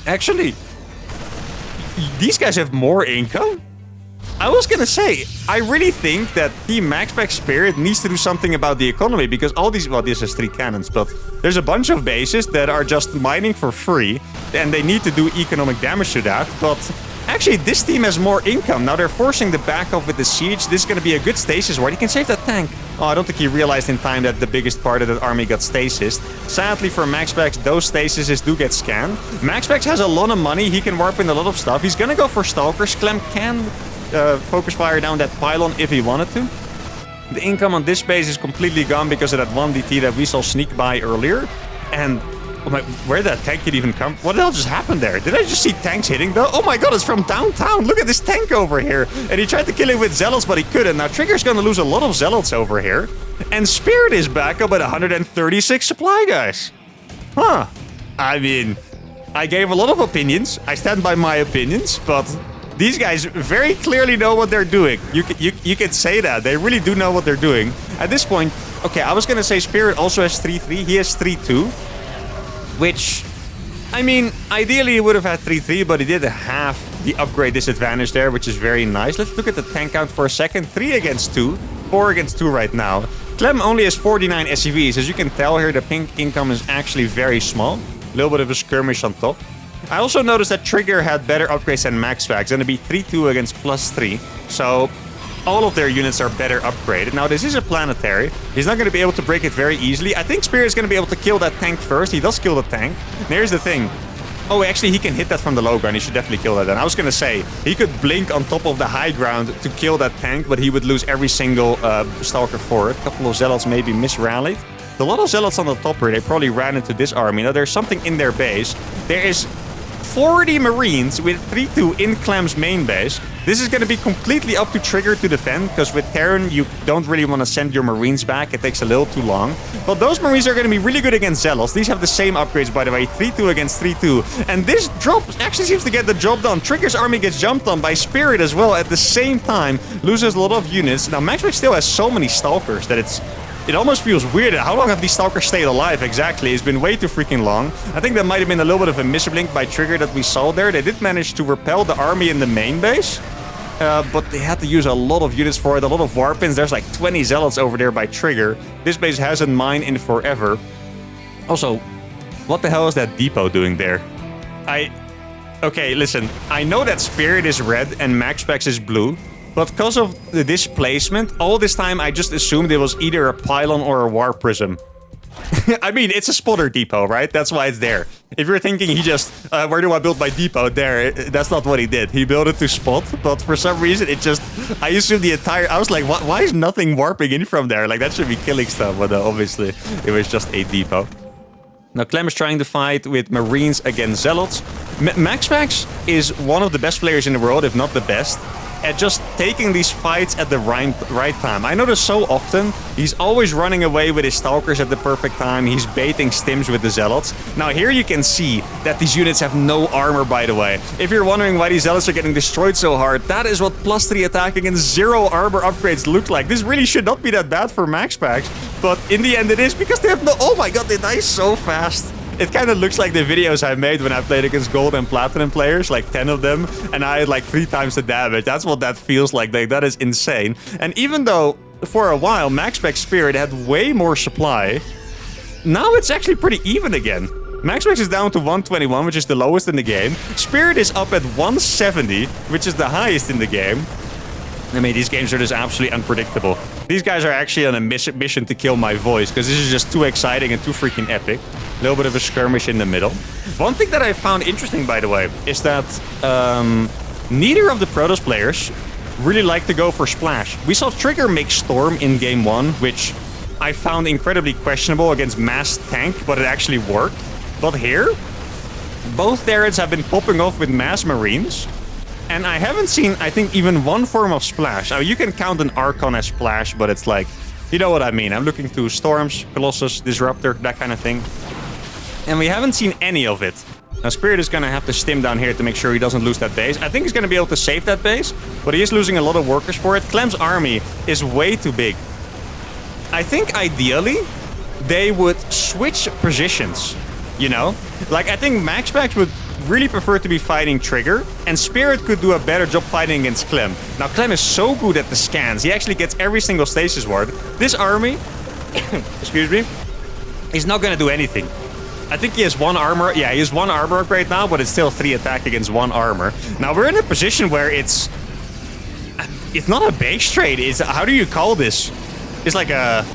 Actually, these guys have more income? I was gonna say, I really think that Team MaxPax Spirit needs to do something about the economy, because all these, well, this has 3 cannons, but there's a bunch of bases that are just mining for free, and they need to do economic damage to that, but actually, this team has more income. Now they're forcing the back off with the siege. This is going to be a good stasis ward. He can save that tank. Oh, I don't think he realized in time that the biggest part of that army got stasis. Sadly for MaxPax, those stasises do get scanned. MaxPax has a lot of money. He can warp in a lot of stuff. He's going to go for Stalkers. Clem can focus fire down that pylon if he wanted to. The income on this base is completely gone because of that 1DT that we saw sneak by earlier. And oh my, where did that tank even come? What the hell just happened there? Did I just see tanks hitting though? Oh my god, it's from downtown. Look at this tank over here. And he tried to kill it with Zealots, but he couldn't. Now Trigger's gonna lose a lot of Zealots over here. And Spirit is back up at 136 supply, guys. Huh. I mean, I gave a lot of opinions. I stand by my opinions, but these guys very clearly know what they're doing. You can say that. They really do know what they're doing. At this point, okay, I was gonna say Spirit also has 3-3. He has 3-2. Which, I mean, ideally he would have had 3-3, but he did have the upgrade disadvantage there, which is very nice. Let's look at the tank count for a second. 3 against 2. 4 against 2 right now. Clem only has 49 SCVs. As you can tell here, the pink income is actually very small. A little bit of a skirmish on top. I also noticed that Trigger had better upgrades than Max Packs. It's going to be 3-2 against +3. So all of their units are better upgraded. Now, this is a planetary. He's not going to be able to break it very easily. I think Spirit is going to be able to kill that tank first. He does kill the tank. And here's the thing. Oh, actually, he can hit that from the low ground. He should definitely kill that then. I was going to say, he could blink on top of the high ground to kill that tank, but he would lose every single Stalker for it. A couple of Zealots maybe misrallied. A lot of Zealots on the top here. They probably ran into this army. Now, there's something in their base. There is 40 Marines with 3-2 in Clem's main base. This is going to be completely up to Trigger to defend, because with Terran, you don't really want to send your Marines back. It takes a little too long. But those Marines are going to be really good against Zealots. These have the same upgrades, by the way. 3-2 against 3-2. And this drop actually seems to get the job done. Trigger's army gets jumped on by Spirit as well at the same time. Loses a lot of units. Now, Maxwell still has so many Stalkers that it almost feels weird. How long have these Stalkers stayed alive exactly? It's been way too freaking long. I think that might have been a little bit of a misblink by Trigger that we saw there. They did manage to repel the army in the main base. But they had to use a lot of units for it, a lot of warpins. There's like 20 Zealots over there by Trigger. This base hasn't mined in forever. Also, what the hell is that depot doing there? Okay, listen. I know that Spirit is red and Max Specs is blue. But because of the displacement, all this time I just assumed it was either a pylon or a war prism. I mean, it's a spotter depot, right? That's why it's there. If you're thinking he just, where do I build my depot? There, that's not what he did. He built it to spot, but for some reason it just, I assumed the entire, I was like, why is nothing warping in from there? Like, that should be killing stuff, but obviously it was just a depot. Now, Clem is trying to fight with Marines against Zealots. Max Max is one of the best players in the world, if not the best, at just taking these fights at the right time. I notice so often, he's always running away with his Stalkers at the perfect time. He's baiting stims with the Zealots. Now here you can see that these units have no armor, by the way. If you're wondering why these Zealots are getting destroyed so hard, that is what +3 attack against 0 armor upgrades look like. This really should not be that bad for Max Packs, but in the end it is, because they have no... Oh my god, they die so fast. It kind of looks like the videos I made when I played against gold and platinum players, like 10 of them, and I had like 3 times the damage. That's what that feels like. That is insane. And even though for a while Max Spec Spirit had way more supply, now it's actually pretty even again. Max Spec is down to 121, which is the lowest in the game. Spirit is up at 170, which is the highest in the game. I mean, these games are just absolutely unpredictable. These guys are actually on a mission to kill my voice, because this is just too exciting and too freaking epic. A little bit of a skirmish in the middle. One thing that I found interesting, by the way, is that neither of the Protoss players really like to go for Splash. We saw Trigger make Storm in Game 1, which I found incredibly questionable against Mass Tank, but it actually worked. But here, both Terrans have been popping off with Mass Marines. And I haven't seen, I think, even one form of Splash. I mean, you can count an Archon as Splash, but it's like, you know what I mean. I'm looking to Storms, Colossus, Disruptor, that kind of thing. And we haven't seen any of it. Now, Spirit is going to have to stim down here to make sure he doesn't lose that base. I think he's going to be able to save that base, but he is losing a lot of workers for it. Clem's army is way too big. I think, ideally, they would switch positions, you know? Like, I think Max Packs would really prefer to be fighting Trigger, and Spirit could do a better job fighting against Clem. Now, Clem is so good at the scans. He actually gets every single stasis ward. This army, excuse me, is not going to do anything. I think he has 1 armor. Yeah, he has 1 armor upgrade now, but it's still 3 attack against 1 armor. Now, we're in a position where it's not a base trade. It's, how do you call this? It's like a...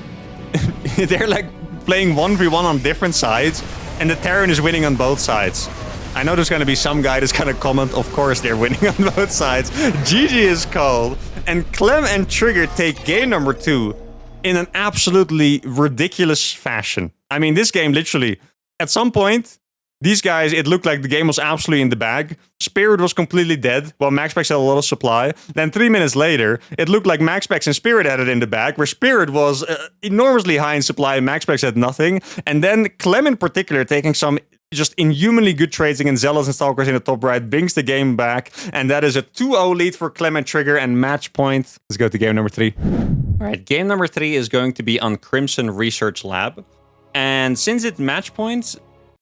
They're like playing 1v1 on different sides, and the Terran is winning on both sides. I know there's going to be some guy that's going to comment, of course they're winning on both sides. GG is called. And Clem and Trigger take game number 2 in an absolutely ridiculous fashion. I mean, this game literally, at some point, these guys, it looked like the game was absolutely in the bag. Spirit was completely dead, while MaxPax had a lot of supply. Then 3 minutes later, it looked like MaxPax and Spirit had it in the bag, where Spirit was enormously high in supply and MaxPax had nothing. And then Clem in particular taking some just inhumanly good trades against Zealots and Stalkers in the top right, brings the game back. And that is a 2-0 lead for Clem and Trigger and match point. Let's go to game number 3. All right, game number 3 is going to be on Crimson Research Lab. And since it's match point,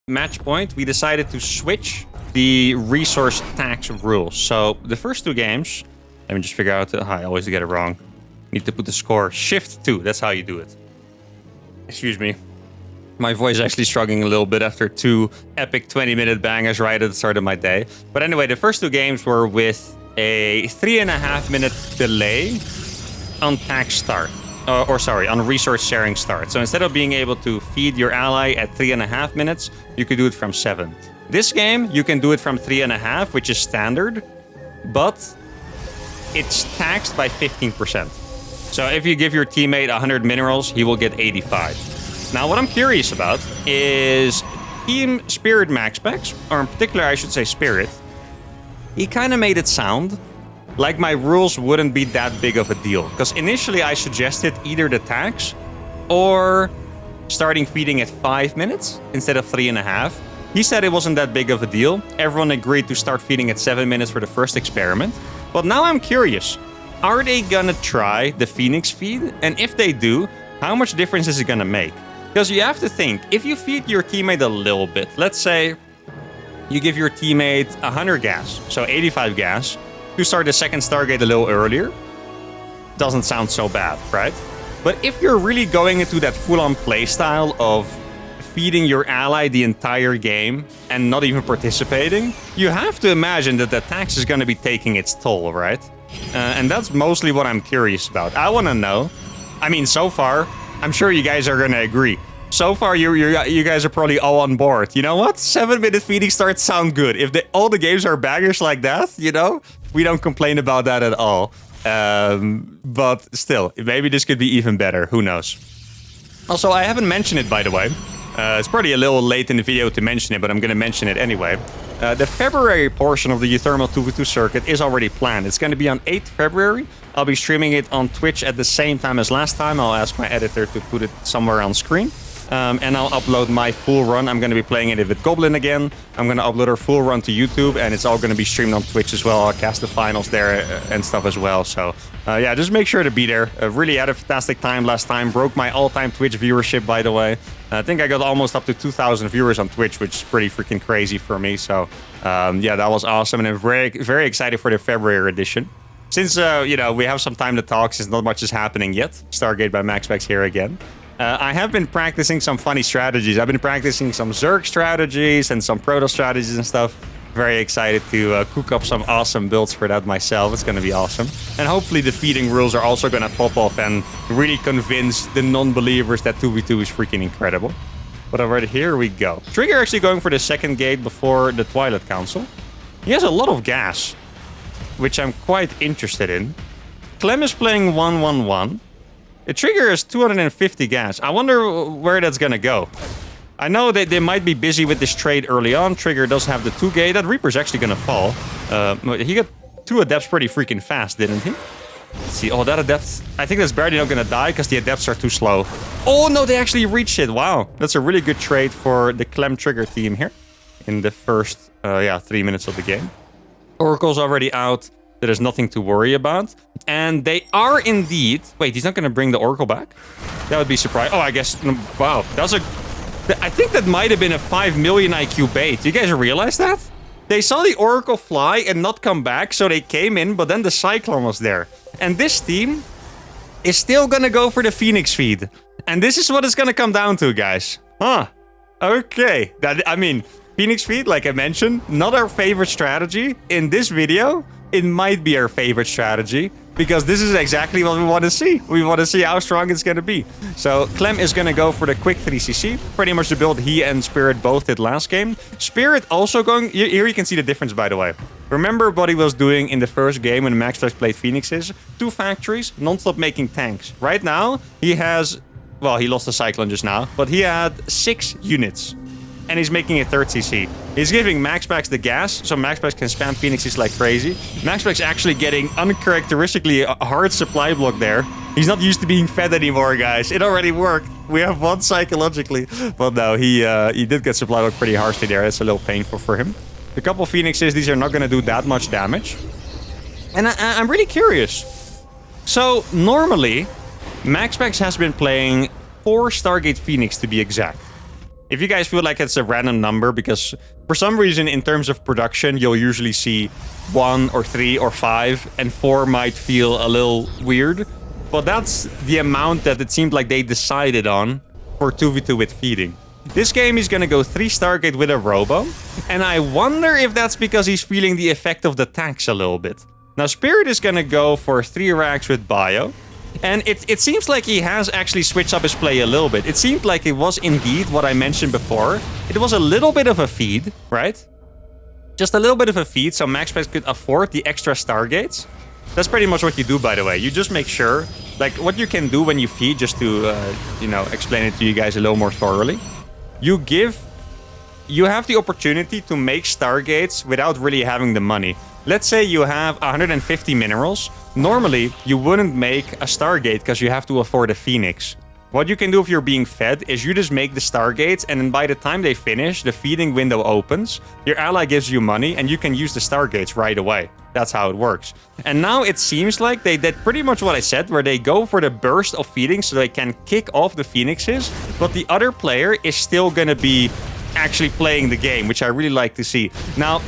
we decided to switch the resource tax rules. So the first 2 games, let me just figure out, I always get it wrong. Need to put the score, shift 2, that's how you do it. Excuse me. My voice is actually struggling a little bit after 2 epic 20-minute bangers right at the start of my day. But anyway, the first 2 games were with a 3.5-minute delay on tax start. On resource sharing start. So instead of being able to feed your ally at 3.5 minutes, you could do it from 7. This game, you can do it from 3.5, which is standard, but it's taxed by 15%. So if you give your teammate 100 minerals, he will get 85. Now, what I'm curious about is Team Spirit MaxPax, or in particular, I should say Spirit. He kind of made it sound like my rules wouldn't be that big of a deal. Because initially I suggested either the tax or starting feeding at 5 minutes instead of 3.5. He said it wasn't that big of a deal. Everyone agreed to start feeding at 7 minutes for the first experiment. But now I'm curious. Are they gonna try the Phoenix feed? And if they do, how much difference is it gonna make? Because you have to think, if you feed your teammate a little bit, let's say you give your teammate 100 gas, so 85 gas, to start the second Stargate a little earlier, doesn't sound so bad, right? But if you're really going into that full-on playstyle of feeding your ally the entire game and not even participating, you have to imagine that the tax is going to be taking its toll, right? And that's mostly what I'm curious about. I want to know. I mean, so far, I'm sure you guys are going to agree. So far, you guys are probably all on board. You know what? 7-minute feeding starts sound good. If all the games are bangers like that, you know, we don't complain about that at all. But still, maybe this could be even better. Who knows? Also, I haven't mentioned it, by the way. It's probably a little late in the video to mention it, but I'm going to mention it anyway. The February portion of the uThermal 2v2 circuit is already planned. It's going to be on 8th February. I'll be streaming it on Twitch at the same time as last time. I'll ask my editor to put it somewhere on screen. And I'll upload my full run. I'm going to be playing it with Goblin again. I'm going to upload our full run to YouTube, and it's all going to be streamed on Twitch as well. I'll cast the finals there and stuff as well. So, yeah, just make sure to be there. Really had a fantastic time last time. Broke my all-time Twitch viewership, by the way. I think I got almost up to 2,000 viewers on Twitch, which is pretty freaking crazy for me. So, yeah, that was awesome, and I'm very, very excited for the February edition. Since, you know, we have some time to talk, since not much is happening yet. Stargate by MaxPax here again. I have been practicing some funny strategies. I've been practicing some Zerg strategies and some Proto strategies and stuff. Very excited to cook up some awesome builds for that myself. It's going to be awesome. And hopefully the feeding rules are also going to pop off and really convince the non-believers that 2v2 is freaking incredible. But alright, here we go. Trigger actually going for the second gate before the Twilight Council. He has a lot of gas, which I'm quite interested in. Clem is playing 1-1-1. The Trigger is 250 gas. I wonder where that's gonna go. I know that they might be busy with this trade early on. Trigger does have the 2-gate. That Reaper's actually gonna fall. He got 2 Adepts pretty freaking fast, didn't he? Let's see. Oh, that Adept. I think that's barely not gonna die because the Adepts are too slow. Oh, no, they actually reached it. Wow. That's a really good trade for the Clem Trigger team here in the first, 3 minutes of the game. Oracle's already out. There's nothing to worry about. And they are indeed... Wait, he's not going to bring the Oracle back? That would be surprising. Oh, I guess... Wow. That was a... I think that might have been a 5 million IQ bait. Do you guys realize that? They saw the Oracle fly and not come back, so they came in, but then the Cyclone was there. And this team is still going to go for the Phoenix feed. And this is what it's going to come down to, guys. Huh. Okay. I mean, Phoenix feed, like I mentioned, not our favorite strategy in this video. it might be our favorite strategy, because this is exactly what we want to see. We want to see how strong it's going to be. So Clem is going to go for the quick 3cc, pretty much the build he and Spirit both did last game. Spirit also going... Here you can see the difference, by the way. Remember what he was doing in the first game when MaxPax played Phoenixes? 2 factories, non-stop making tanks. Right now, he has... Well, he lost the Cyclone just now, but he had 6 units. And he's making a 3cc. He's giving MaxPax the gas, so MaxPax can spam Phoenixes like crazy. MaxPax actually getting uncharacteristically a hard supply block there. He's not used to being fed anymore, guys. It already worked. We have 1 psychologically. But no, he did get supply block pretty harshly there. That's a little painful for him. A couple Phoenixes, these are not going to do that much damage. And I'm really curious. So, normally, MaxPax has been playing 4 Stargate Phoenix to be exact. If you guys feel like it's a random number, because for some reason in terms of production, you'll usually see 1 or 3 or 5, and 4 might feel a little weird. But that's the amount that it seemed like they decided on for 2v2 with feeding. This game he's gonna go 3 Stargate with a Robo, and I wonder if that's because he's feeling the effect of the tanks a little bit. Now Spirit is gonna go for 3 racks with Bio. And it seems like he has actually switched up his play a little bit. It seemed like it was indeed what I mentioned before. It was a little bit of a feed, right? Just a little bit of a feed, so MaxPax could afford the extra Stargates. That's pretty much what you do, by the way. You just make sure, like, what you can do when you feed, just to, you know, explain it to you guys a little more thoroughly. You have the opportunity to make Stargates without really having the money. Let's say you have 150 minerals. Normally, you wouldn't make a Stargate because you have to afford a Phoenix. What you can do if you're being fed is you just make the Stargates, and then by the time they finish, the feeding window opens, your ally gives you money, and you can use the Stargates right away. That's how it works. And now it seems like they did pretty much what I said, where they go for the burst of feeding so they can kick off the Phoenixes, but the other player is still gonna be actually playing the game, which I really like to see. Now,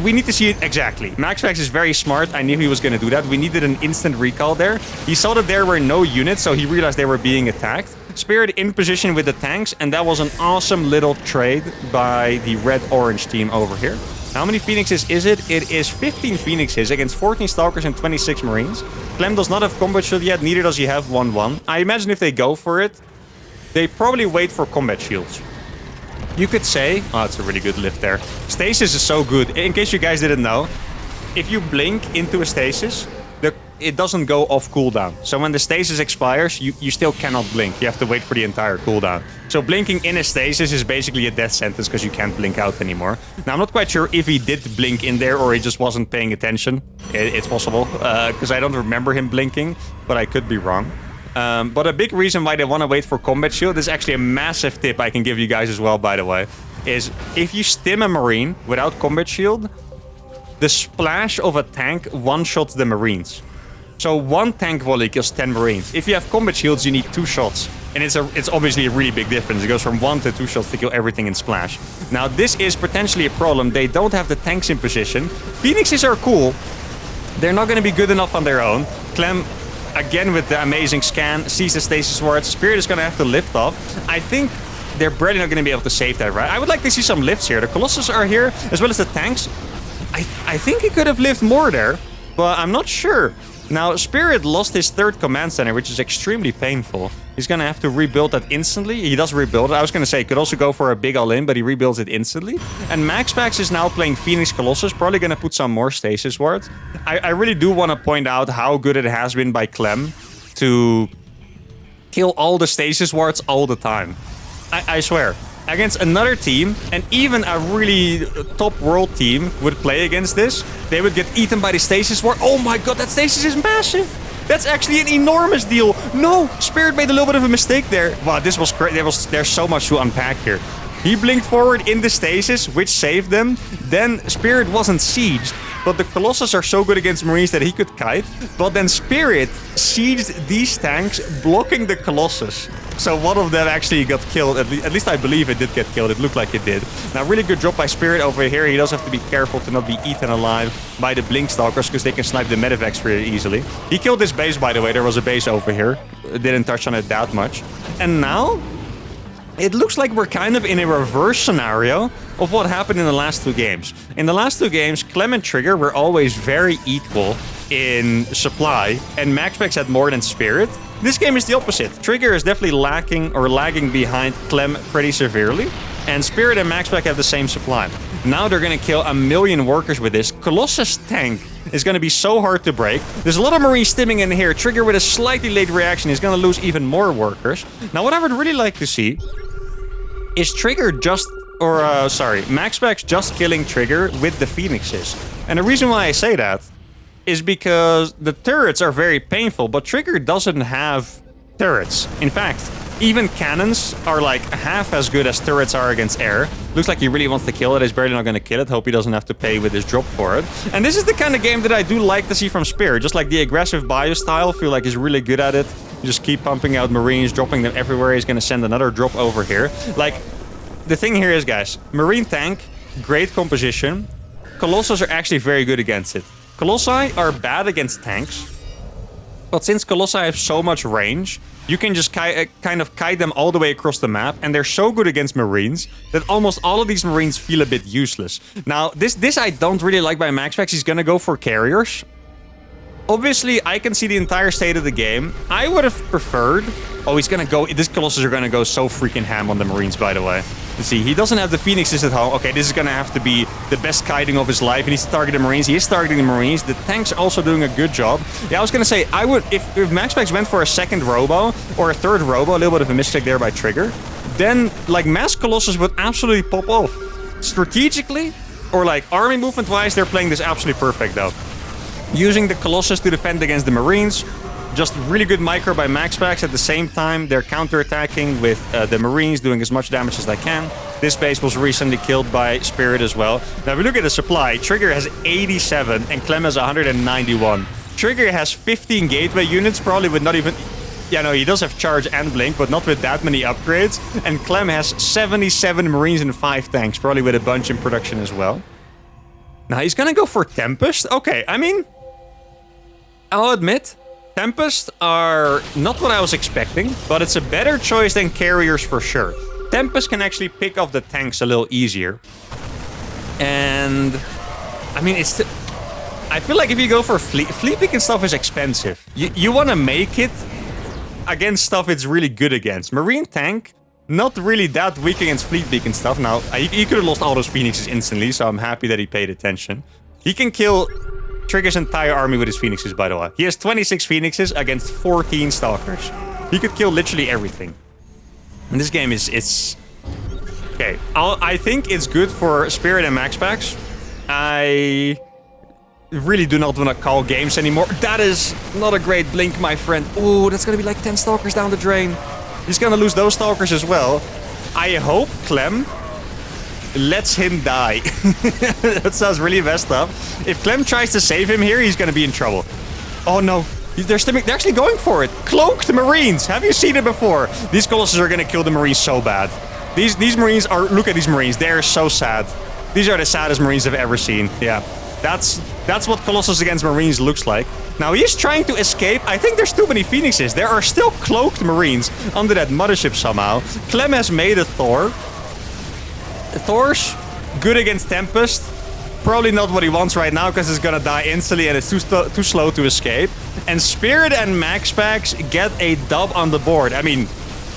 we need to see it exactly. MaxPax is very smart. I knew he was going to do that. We needed an instant recall there. He saw that there were no units, so he realized they were being attacked. Spirit in position with the tanks, and that was an awesome little trade by the red-orange team over here. How many Phoenixes is it? It is 15 Phoenixes against 14 Stalkers and 26 Marines. Clem does not have combat shield yet, neither does he have 1-1. I imagine if they go for it, they probably wait for combat shields. You could say... Oh, it's a really good lift there. Stasis is so good. In case you guys didn't know, if you blink into a stasis, it doesn't go off cooldown. So when the stasis expires, you still cannot blink. You have to wait for the entire cooldown. So blinking in a stasis is basically a death sentence because you can't blink out anymore. Now, I'm not quite sure if he did blink in there or he just wasn't paying attention. It's possible, because I don't remember him blinking, but I could be wrong. But a big reason why they want to wait for combat shield, this is actually a massive tip I can give you guys as well, by the way, is if you stim a Marine without combat shield, the splash of a tank one-shots the Marines. So 1 tank volley kills 10 Marines. If you have combat shields, you need 2 shots. And it's obviously a really big difference. It goes from 1 to 2 shots to kill everything in splash. Now, this is potentially a problem. They don't have the tanks in position. Phoenixes are cool. They're not going to be good enough on their own. Clem, again with the amazing scan, sees the stasis wards. Spirit is going to have to lift off. I think they're barely not going to be able to save that, right? I would like to see some lifts here. The Colossus are here, as well as the tanks. I think he could have lived more there, but I'm not sure. Now, Spirit lost his 3rd command center, which is extremely painful. He's going to have to rebuild that instantly. He does rebuild it. I was going to say, he could also go for a big all-in, but he rebuilds it instantly. And MaxPax is now playing Phoenix Colossus, probably going to put some more stasis wards. I really do want to point out how good it has been by Clem to kill all the stasis wards all the time. I swear. Against another team, and even a really top world team would play against this, they would get eaten by the stasis ward. Oh my god, that stasis is massive! That's actually an enormous deal. No, Spirit made a little bit of a mistake there. Wow, this was great. There's so much to unpack here. He blinked forward in the stasis, which saved them. Then Spirit wasn't sieged, but the Colossus are so good against Marines that he could kite. But then Spirit sieged these tanks, blocking the Colossus. So one of them actually got killed. At least I believe it did get killed. It looked like it did. Now, really good job by Spirit over here. He does have to be careful to not be eaten alive by the Blink Stalkers, because they can snipe the Medivacs very easily. He killed this base, by the way. There was a base over here. Didn't touch on it that much. And now, it looks like we're kind of in a reverse scenario of what happened in the last 2 games. In the last 2 games, Clem and Trigger were always very equal in supply, and MaxPax had more than Spirit. This game is the opposite. Trigger is definitely lagging behind Clem pretty severely, and Spirit and MaxPax have the same supply. Now they're gonna kill 1,000,000 workers with this. Colossus tank is gonna be so hard to break. There's a lot of Marines stimming in here. Trigger with a slightly late reaction is gonna lose even more workers. Now what I would really like to see is Trigger MaxPax just killing Trigger with the Phoenixes. And the reason why I say that is because the turrets are very painful, but Trigger doesn't have turrets. In fact, even cannons are like half as good as turrets are against air. Looks like he really wants to kill it. He's barely not going to kill it. Hope he doesn't have to pay with his drop for it. And this is the kind of game that I do like to see from Spear. Just like the aggressive bio style, feel like he's really good at it. You just keep pumping out Marines, dropping them everywhere. He's going to send another drop over here. Like, the thing here is, guys, Marine tank, great composition. Colossus are actually very good against it. Colossi are bad against tanks, but since Colossi have so much range, you can just kind of kite them all the way across the map, and they're so good against Marines that almost all of these Marines feel a bit useless. Now, this I don't really like by MaxPax. He's gonna go for carriers. Obviously, I can see the entire state of the game. I would have preferred... Oh, he's gonna go... This Colossus are gonna go so freaking ham on the Marines, by the way. You see, he doesn't have the Phoenixes at home. Okay, this is gonna have to be the best kiting of his life. He needs to target the Marines. He is targeting the Marines. The tanks are also doing a good job. Yeah, I was gonna say, I would... If MaxPax went for a second Robo, or a third Robo, a little bit of a mistake there by Trigger, then, like, Mass Colossus would absolutely pop off. Strategically, or, like, army movement-wise, they're playing this absolutely perfect, though. Using the Colossus to defend against the Marines. Just really good micro by MaxPax. At the same time, they're counterattacking with the Marines, doing as much damage as they can. This base was recently killed by Spirit as well. Now, if we look at the supply, Trigger has 87 and Clem has 191. Trigger has 15 gateway units, probably with not even... Yeah, no, he does have charge and blink, but not with that many upgrades. And Clem has 77 Marines and 5 tanks, probably with a bunch in production as well. Now, he's gonna go for Tempest. Okay, I mean... I'll admit... Tempest are not what I was expecting, but it's a better choice than carriers for sure. Tempest can actually pick off the tanks a little easier. And... I mean, it's... I feel like if you go for fleet picking stuff is expensive. You want to make it against stuff it's really good against. Marine tank, not really that weak against fleet beacon stuff. Now, he could have lost all those Phoenixes instantly, so I'm happy that he paid attention. He can kill... Trigger's entire army with his Phoenixes, by the way. He has 26 Phoenixes against 14 Stalkers. He could kill literally everything. And this game is... Okay, I think it's good for Spirit and MaxPax. I really do not want to call games anymore. That is not a great blink, my friend. Oh, that's going to be like 10 Stalkers down the drain. He's going to lose those Stalkers as well. I hope Clem... lets him die. That sounds really messed up. If Clem tries to save him here, he's gonna be in trouble. Oh no. They're actually going for it. Cloaked Marines. Have you seen it before? These Colossus are gonna kill the Marines so bad. These Marines are... Look at these Marines. They're so sad. These are the saddest Marines I've ever seen. Yeah. That's what Colossus against Marines looks like. Now, he's trying to escape. I think there's too many Phoenixes. There are still cloaked Marines under that mothership somehow. Clem has made a Thor. Thor's good against Tempest. Probably not what he wants right now because it's gonna die instantly and it's too slow to escape. And Spirit and MaxPax get a dub on the board. I mean,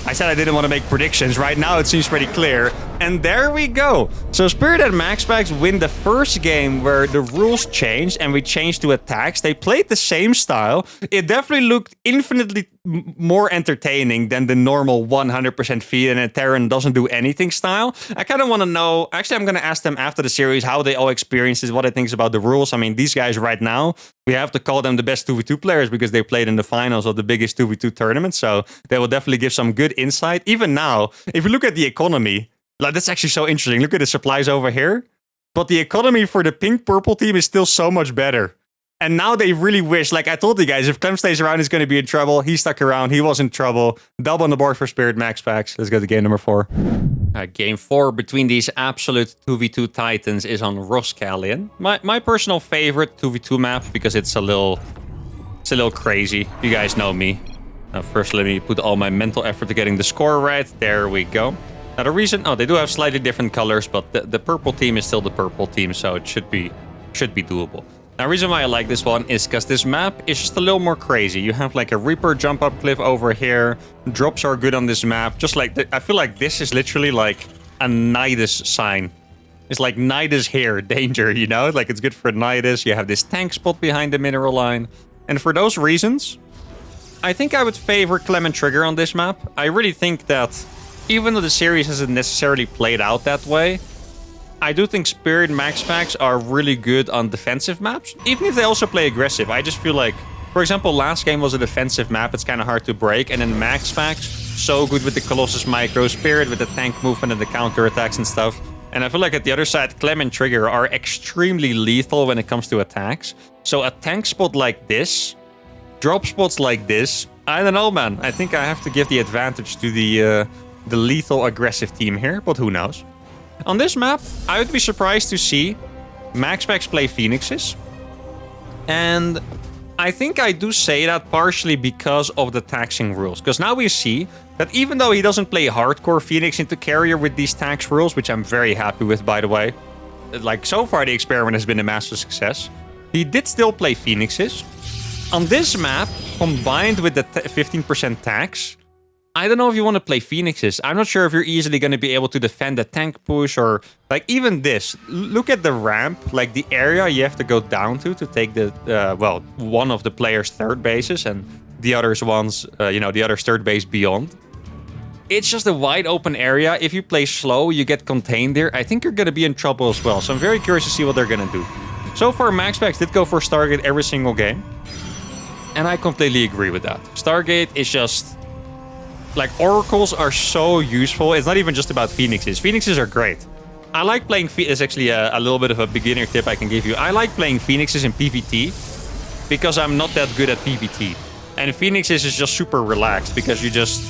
I said I didn't want to make predictions. Right now it seems pretty clear. And there we go. So Spirit and MaxPax win the first game where the rules changed and we changed to attacks. They played the same style. It definitely looked infinitely more entertaining than the normal 100% feed and a Terran doesn't do anything style. I kind of want to know... Actually, I'm going to ask them after the series how they all experienced this, what they think about the rules. I mean, these guys right now, we have to call them the best 2v2 players because they played in the finals of the biggest 2v2 tournament. So they will definitely give some good insight. Even now, if you look at the economy... Like, that's actually so interesting. Look at the supplies over here. But the economy for the pink-purple team is still so much better. And now they really wish, like I told you guys, if Clem stays around, he's going to be in trouble. He stuck around. He was in trouble. Double on the board for Spirit MaxPax. Let's go to game number 4. Game 4 between these absolute 2v2 titans is on Roscallion. My personal favorite 2v2 map because it's a little crazy. You guys know me. Now, first, let me put all my mental effort to getting the score right. There we go. Now the reason, oh, they do have slightly different colors, but the purple team is still the purple team, so it should be doable. Now, the reason why I like this one is because this map is just a little more crazy. You have like a Reaper jump up cliff over here. Drops are good on this map. Just like, I feel like this is literally like a Nidus sign. It's like Nidus here, danger, you know? Like it's good for Nidus. You have this tank spot behind the mineral line. And for those reasons, I think I would favor Clement Trigger on this map. I really think that even though the series hasn't necessarily played out that way, I do think Spirit and Max Packs are really good on defensive maps, even if they also play aggressive. I just feel like, for example, last game was a defensive map. It's kind of hard to break. And then Max Packs, so good with the Colossus Micro, Spirit with the tank movement and the counter attacks and stuff. And I feel like at the other side, Clem and Trigger are extremely lethal when it comes to attacks. So a tank spot like this, drop spots like this, I don't know, man. I think I have to give the advantage to the lethal aggressive team here, but who knows. On this map, I would be surprised to see Max Packs play Phoenixes. And I think I do say that partially because of the taxing rules. Because now we see that even though he doesn't play hardcore Phoenix into carrier with these tax rules, which I'm very happy with, by the way. Like, so far the experiment has been a massive success. He did still play Phoenixes. On this map, combined with the 15% tax, I don't know if you want to play Phoenixes. I'm not sure if you're easily going to be able to defend a tank push or like even this. Look at the ramp, like the area you have to go down to take the, well, one of the player's third bases and the other's ones, the other's third base beyond. It's just a wide open area. If you play slow, you get contained there. I think you're going to be in trouble as well. So I'm very curious to see what they're going to do. So far, Max Packs did go for Stargate every single game. And I completely agree with that. Stargate is just... like, oracles are so useful. It's not even just about Phoenixes. Phoenixes are great. I like playing... It's actually a little bit of a beginner tip I can give you. I like playing Phoenixes in PvT because I'm not that good at PvT. And Phoenixes is just super relaxed because you just...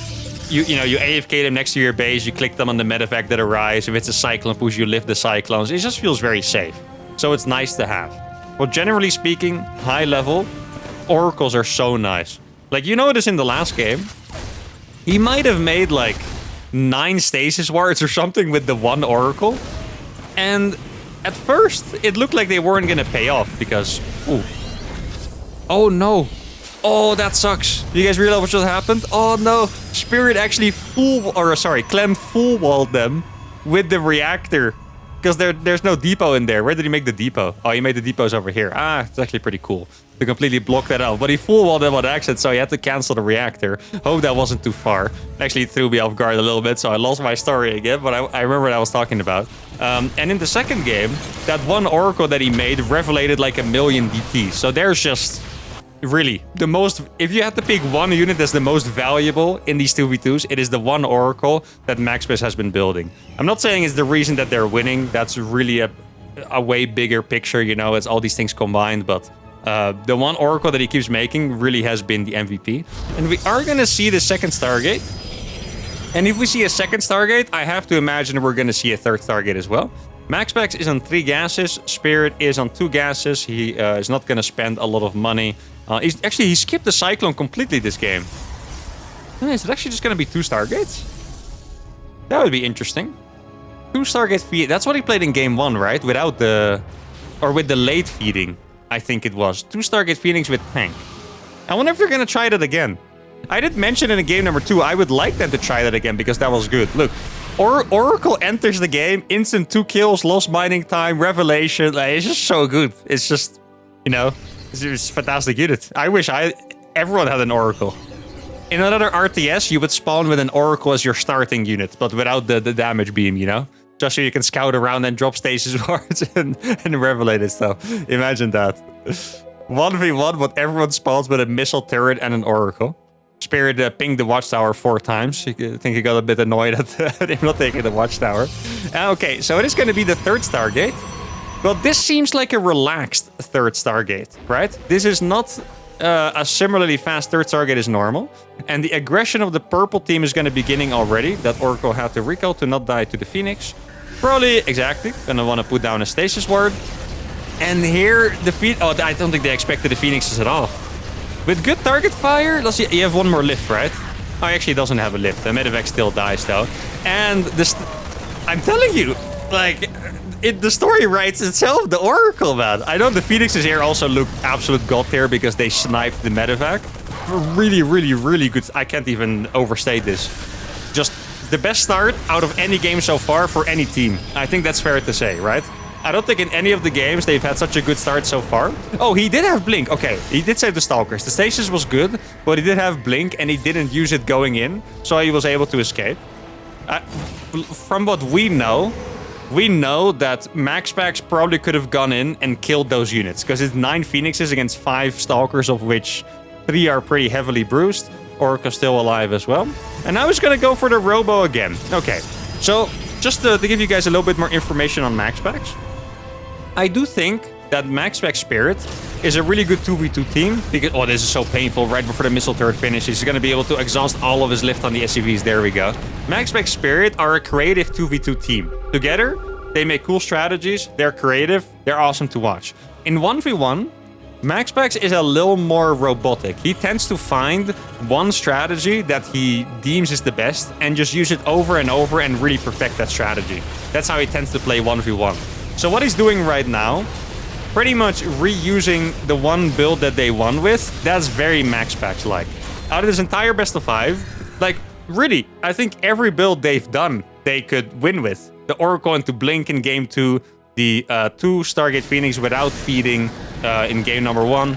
You AFK them next to your base, you click them on the medevac that arrives. If it's a Cyclone push, you lift the Cyclones. It just feels very safe. So it's nice to have. But generally speaking, high level, oracles are so nice. Like, you notice in the last game, he might have made like 9 stasis wards or something with the one oracle. And at first, it looked like they weren't going to pay off because... Ooh. Oh no. Oh, that sucks. You guys realize what just happened? Oh no. Spirit actually Clem full-walled them with the reactor. Because there's no depot in there. Where did he make the depot? Oh, he made the depots over here. Ah, it's actually pretty cool to completely block that out. But he full-walled them on accident, so he had to cancel the reactor. Hope that wasn't too far. Actually, it threw me off guard a little bit, so I lost my story again. But I remember what I was talking about. And in the second game, that one oracle that he made revelated like 1 million DPs. So there's just... really, the most... If you had to pick one unit that's the most valuable in these 2v2s, it is the one oracle that MaxPace has been building. I'm not saying it's the reason that they're winning. That's really a way bigger picture, you know. It's all these things combined, but the one oracle that he keeps making really has been the MVP. And we are going to see the second Stargate. And if we see a second Stargate, I have to imagine we're going to see a third Stargate as well. MaxPax is on 3 gases. Spirit is on 2 gases. He is not going to spend a lot of money. He skipped the Cyclone completely this game. Is it actually just going to be 2 Stargates? That would be interesting. 2 Stargate feed. That's what he played in game 1, right? Without the... or with the late feeding, I think it was. 2 Stargate Phoenix with tank. I wonder if they're going to try that again. I did mention in game number 2, I would like them to try that again because that was good. Look, Oracle enters the game, instant 2 kills, lost mining time, revelation. Like, it's just so good. It's just, you know... It's a fantastic unit. I wish everyone had an Oracle. In another RTS, you would spawn with an Oracle as your starting unit, but without the damage beam, you know? Just so you can scout around and drop stasis wards and revelate and stuff. Imagine that. 1v1, but everyone spawns with a missile turret and an Oracle. Spirit pinged the watchtower 4 times. I think he got a bit annoyed at him not taking the watchtower. Okay, so it is going to be the 3rd Stargate. Well, this seems like a relaxed 3rd Stargate, right? This is not a similarly fast 3rd Stargate as normal. And the aggression of the purple team is going to be beginning already. That Oracle had to recall to not die to the Phoenix. Probably, exactly. Gonna want to put down a stasis ward. And here, I don't think they expected the Phoenixes at all. With good target fire, let's see, you have 1 more lift, right? Oh, actually, it doesn't have a lift. The medevac still dies, though. And this, I'm telling you, like, the story writes itself. The Oracle, man. I know the Phoenixes here also look absolute god tier because they sniped the medevac. Really, really, really good. I can't even overstate this. Just the best start out of any game so far for any team. I think that's fair to say, right? I don't think in any of the games they've had such a good start so far. Oh, he did have Blink. Okay, he did save the Stalkers. The stasis was good, but he did have Blink and he didn't use it going in, so he was able to escape. From what we know that MaxPax probably could have gone in and killed those units, because it's 9 Phoenixes against 5 Stalkers, of which 3 are pretty heavily bruised. Oracle's still alive as well. And now he's gonna go for the Robo again. Okay, so just to give you guys a little bit more information on MaxPax. I do think that MaxPax Spirit is a really good 2v2 team because, oh, this is so painful right before the missile turret finish. He's going to be able to exhaust all of his lift on the SCVs. There we go. MaxPax Spirit are a creative 2v2 team. Together, they make cool strategies. They're creative. They're awesome to watch. In 1v1, MaxPax is a little more robotic. He tends to find one strategy that he deems is the best and just use it over and over and really perfect that strategy. That's how he tends to play 1v1. So what he's doing right now, pretty much reusing the one build that they won with, that's very MaxPax-like. Out of this entire best of 5, like, really, I think every build they've done, they could win with. The Oracle into Blink in game 2, the 2 Stargate Phoenix without feeding in game number 1.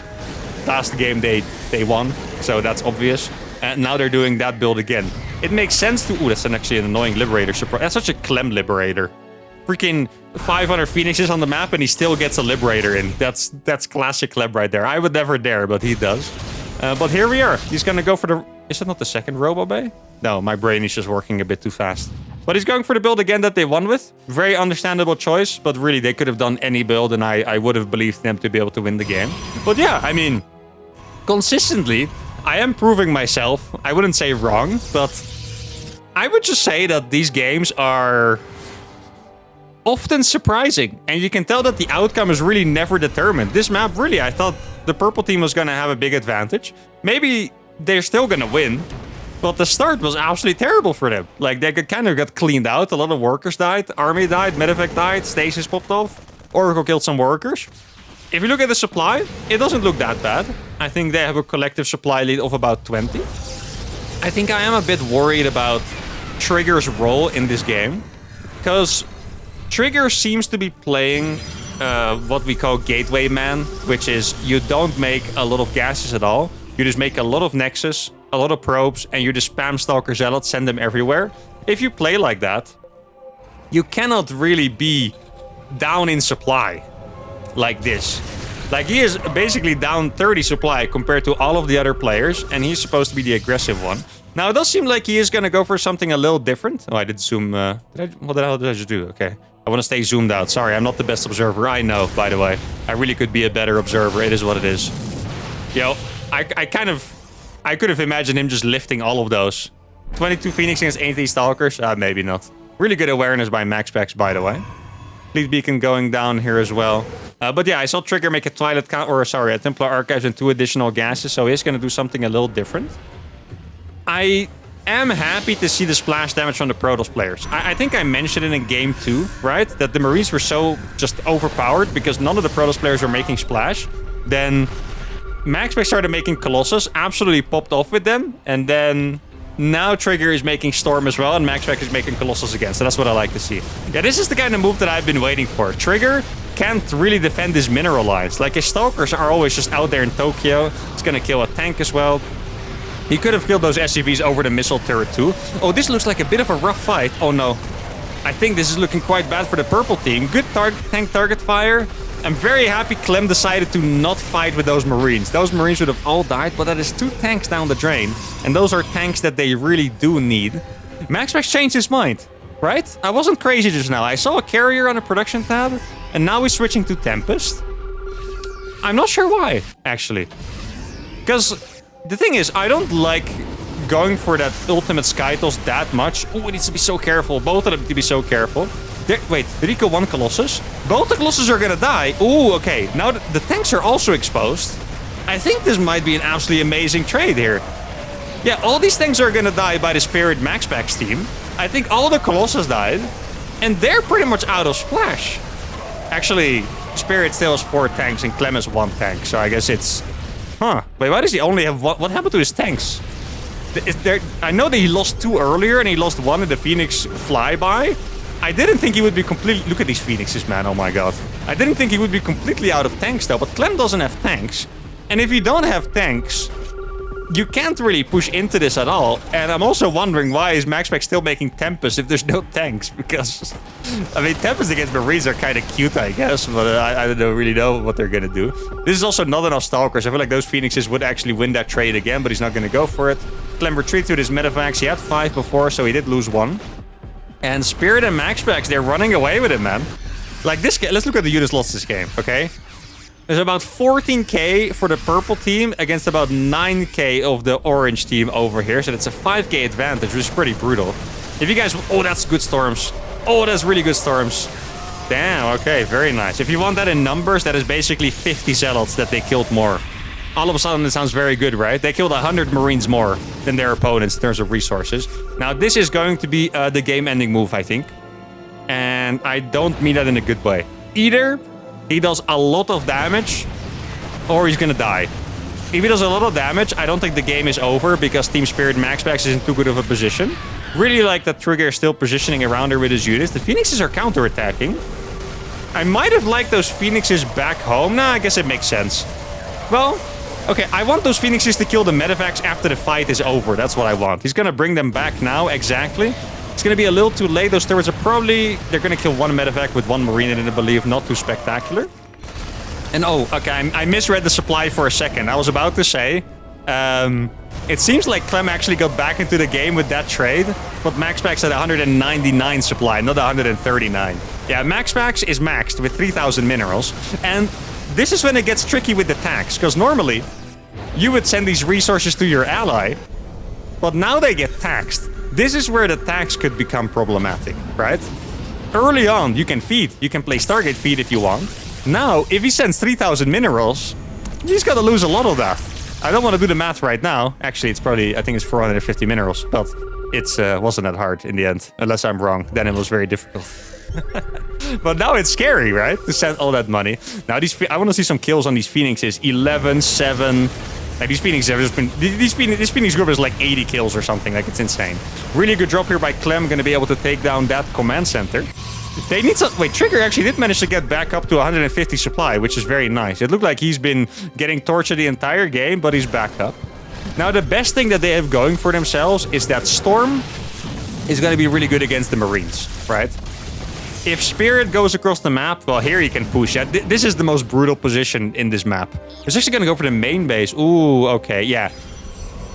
Last game they won, so that's obvious. And now they're doing that build again. It makes sense to... Ooh, that's actually an annoying Liberator. That's such a Clem Liberator. Freaking 500 Phoenixes on the map and he still gets a Liberator in. That's classic Clem right there. I would never dare, but he does. But here we are. He's gonna go for the... Is it not the second Robo Bay? No, my brain is just working a bit too fast. But he's going for the build again that they won with. Very understandable choice, but really they could have done any build and I would have believed them to be able to win the game. But yeah, I mean, consistently, I am proving myself. I wouldn't say wrong, but I would just say that these games are often surprising. And you can tell that the outcome is really never determined. This map, really, I thought the purple team was going to have a big advantage. Maybe they're still going to win. But the start was absolutely terrible for them. Like, they kind of got cleaned out. A lot of workers died. Army died. Medevac died. Stasis popped off. Oracle killed some workers. If you look at the supply, it doesn't look that bad. I think they have a collective supply lead of about 20. I think I am a bit worried about Trigger's role in this game. Because Trigger seems to be playing what we call Gateway Man. Which is, you don't make a lot of gases at all. You just make a lot of Nexus, a lot of probes, and you just spam Stalker Zealots, send them everywhere. If you play like that, you cannot really be down in supply like this. Like, he is basically down 30 supply compared to all of the other players, and he's supposed to be the aggressive one. Now, it does seem like he is going to go for something a little different. Oh, I did zoom... what the hell did I just do? Okay. I want to stay zoomed out. Sorry, I'm not the best observer. I know, by the way. I really could be a better observer. It is what it is. Yo, I could have imagined him just lifting all of those. 22 Phoenix against 80 Stalkers? Maybe not. Really good awareness by MaxPax, by the way. Fleet Beacon going down here as well. But yeah, I saw Trigger make a Twilight a Templar Archives and 2 additional gases, so he's going to do something a little different. I am happy to see the splash damage from the Protoss players. I think I mentioned it in game 2, right? That the Marines were so just overpowered because none of the Protoss players were making splash. Then MaxPax started making Colossus, absolutely popped off with them, and then now Trigger is making Storm as well, and MaxPax is making Colossus again, so that's what I like to see. Yeah, this is the kind of move that I've been waiting for. Trigger can't really defend his mineral lines. Like, his Stalkers are always just out there in Tokyo. He's gonna kill a tank as well. He could have killed those SCVs over the missile turret too. Oh, this looks like a bit of a rough fight. Oh no. I think this is looking quite bad for the purple team. Good tank target fire. I'm very happy Clem decided to not fight with those Marines. Those Marines would have all died, but that is 2 tanks down the drain. And those are tanks that they really do need. MaxPax changed his mind, right? I wasn't crazy just now. I saw a carrier on a production tab, and now he's switching to Tempest. I'm not sure why, actually. Because the thing is, I don't like going for that ultimate Skytoss that much. Oh, it needs to be so careful. Both of them need to be so careful. Wait, did he kill 1 Colossus? Both the Colossus are gonna die. Ooh, okay. Now the tanks are also exposed. I think this might be an absolutely amazing trade here. Yeah, all these things are gonna die by the Spirit Max Packs team. I think all the Colossus died, and they're pretty much out of splash. Actually, Spirit still has 4 tanks and Clem has 1 tank, so I guess it's... Huh. Wait, why does he only have... What happened to his tanks? I know that he lost 2 earlier and he lost 1 in the Phoenix flyby. I didn't think he would be completely... Look at these Phoenixes, man. Oh my god. I didn't think he would be completely out of tanks, though. But Clem doesn't have tanks. And if you don't have tanks, you can't really push into this at all. And I'm also wondering, why is MaxPack still making Tempest if there's no tanks? Because, I mean, Tempest against Marines are kind of cute, I guess. But I don't really know what they're going to do. This is also not enough Stalkers. I feel like those Phoenixes would actually win that trade again, but he's not going to go for it. Clem retreats with his Medivacs. He had 5 before, so he did lose 1. And Spirit and MaxPacks, they're running away with it, man. Like this game, let's look at the units lost this game, okay? There's about 14k for the purple team against about 9k of the orange team over here. So that's a 5k advantage, which is pretty brutal. If you guys... Oh, that's good storms. Oh, that's really good storms. Damn, okay, very nice. If you want that in numbers, that is basically 50 zealots that they killed more. All of a sudden, it sounds very good, right? They killed 100 Marines more than their opponents in terms of resources. Now, this is going to be the game-ending move, I think. And I don't mean that in a good way. Either he does a lot of damage, or he's gonna die. If he does a lot of damage, I don't think the game is over, because Team Spirit MaxPax is in too good of a position. Really like that Trigger is still positioning around her with his units. The Phoenixes are counterattacking. I might have liked those Phoenixes back home. Nah, I guess it makes sense. Well, okay, I want those Phoenixes to kill the Medivacs after the fight is over. That's what I want. He's gonna bring them back now, exactly. It's gonna be a little too late. Those turrets are probably... They're gonna kill 1 Medivac with 1 Marine in it, I believe. Not too spectacular. And oh, okay, I misread the supply for a second. I was about to say... it seems like Clem actually got back into the game with that trade, but MaxPax had 199 supply, not 139. Yeah, MaxPax is maxed with 3,000 minerals, and this is when it gets tricky with the tax, because normally you would send these resources to your ally, but now they get taxed. This is where the tax could become problematic, right? Early on, you can feed. You can play Stargate feed if you want. Now, if he sends 3,000 minerals, he's got to lose a lot of that. I don't want to do the math right now. Actually, it's probably, I think it's 450 minerals, but it wasn't that hard in the end, unless I'm wrong. Then it was very difficult. But now it's scary, right? To send all that money. Now, I want to see some kills on these Phoenixes. 11, 7... Like, these Phoenixes have just been... This Phoenix group is like 80 kills or something. Like, it's insane. Really good drop here by Clem. Going to be able to take down that command center. They need some... Wait, Trigger actually did manage to get back up to 150 supply, which is very nice. It looked like he's been getting tortured the entire game, but he's back up. Now, the best thing that they have going for themselves is that Storm is going to be really good against the Marines, right? If Spirit goes across the map, well, here he can push. Yeah, this is the most brutal position in this map. He's actually going to go for the main base. Ooh, okay, yeah.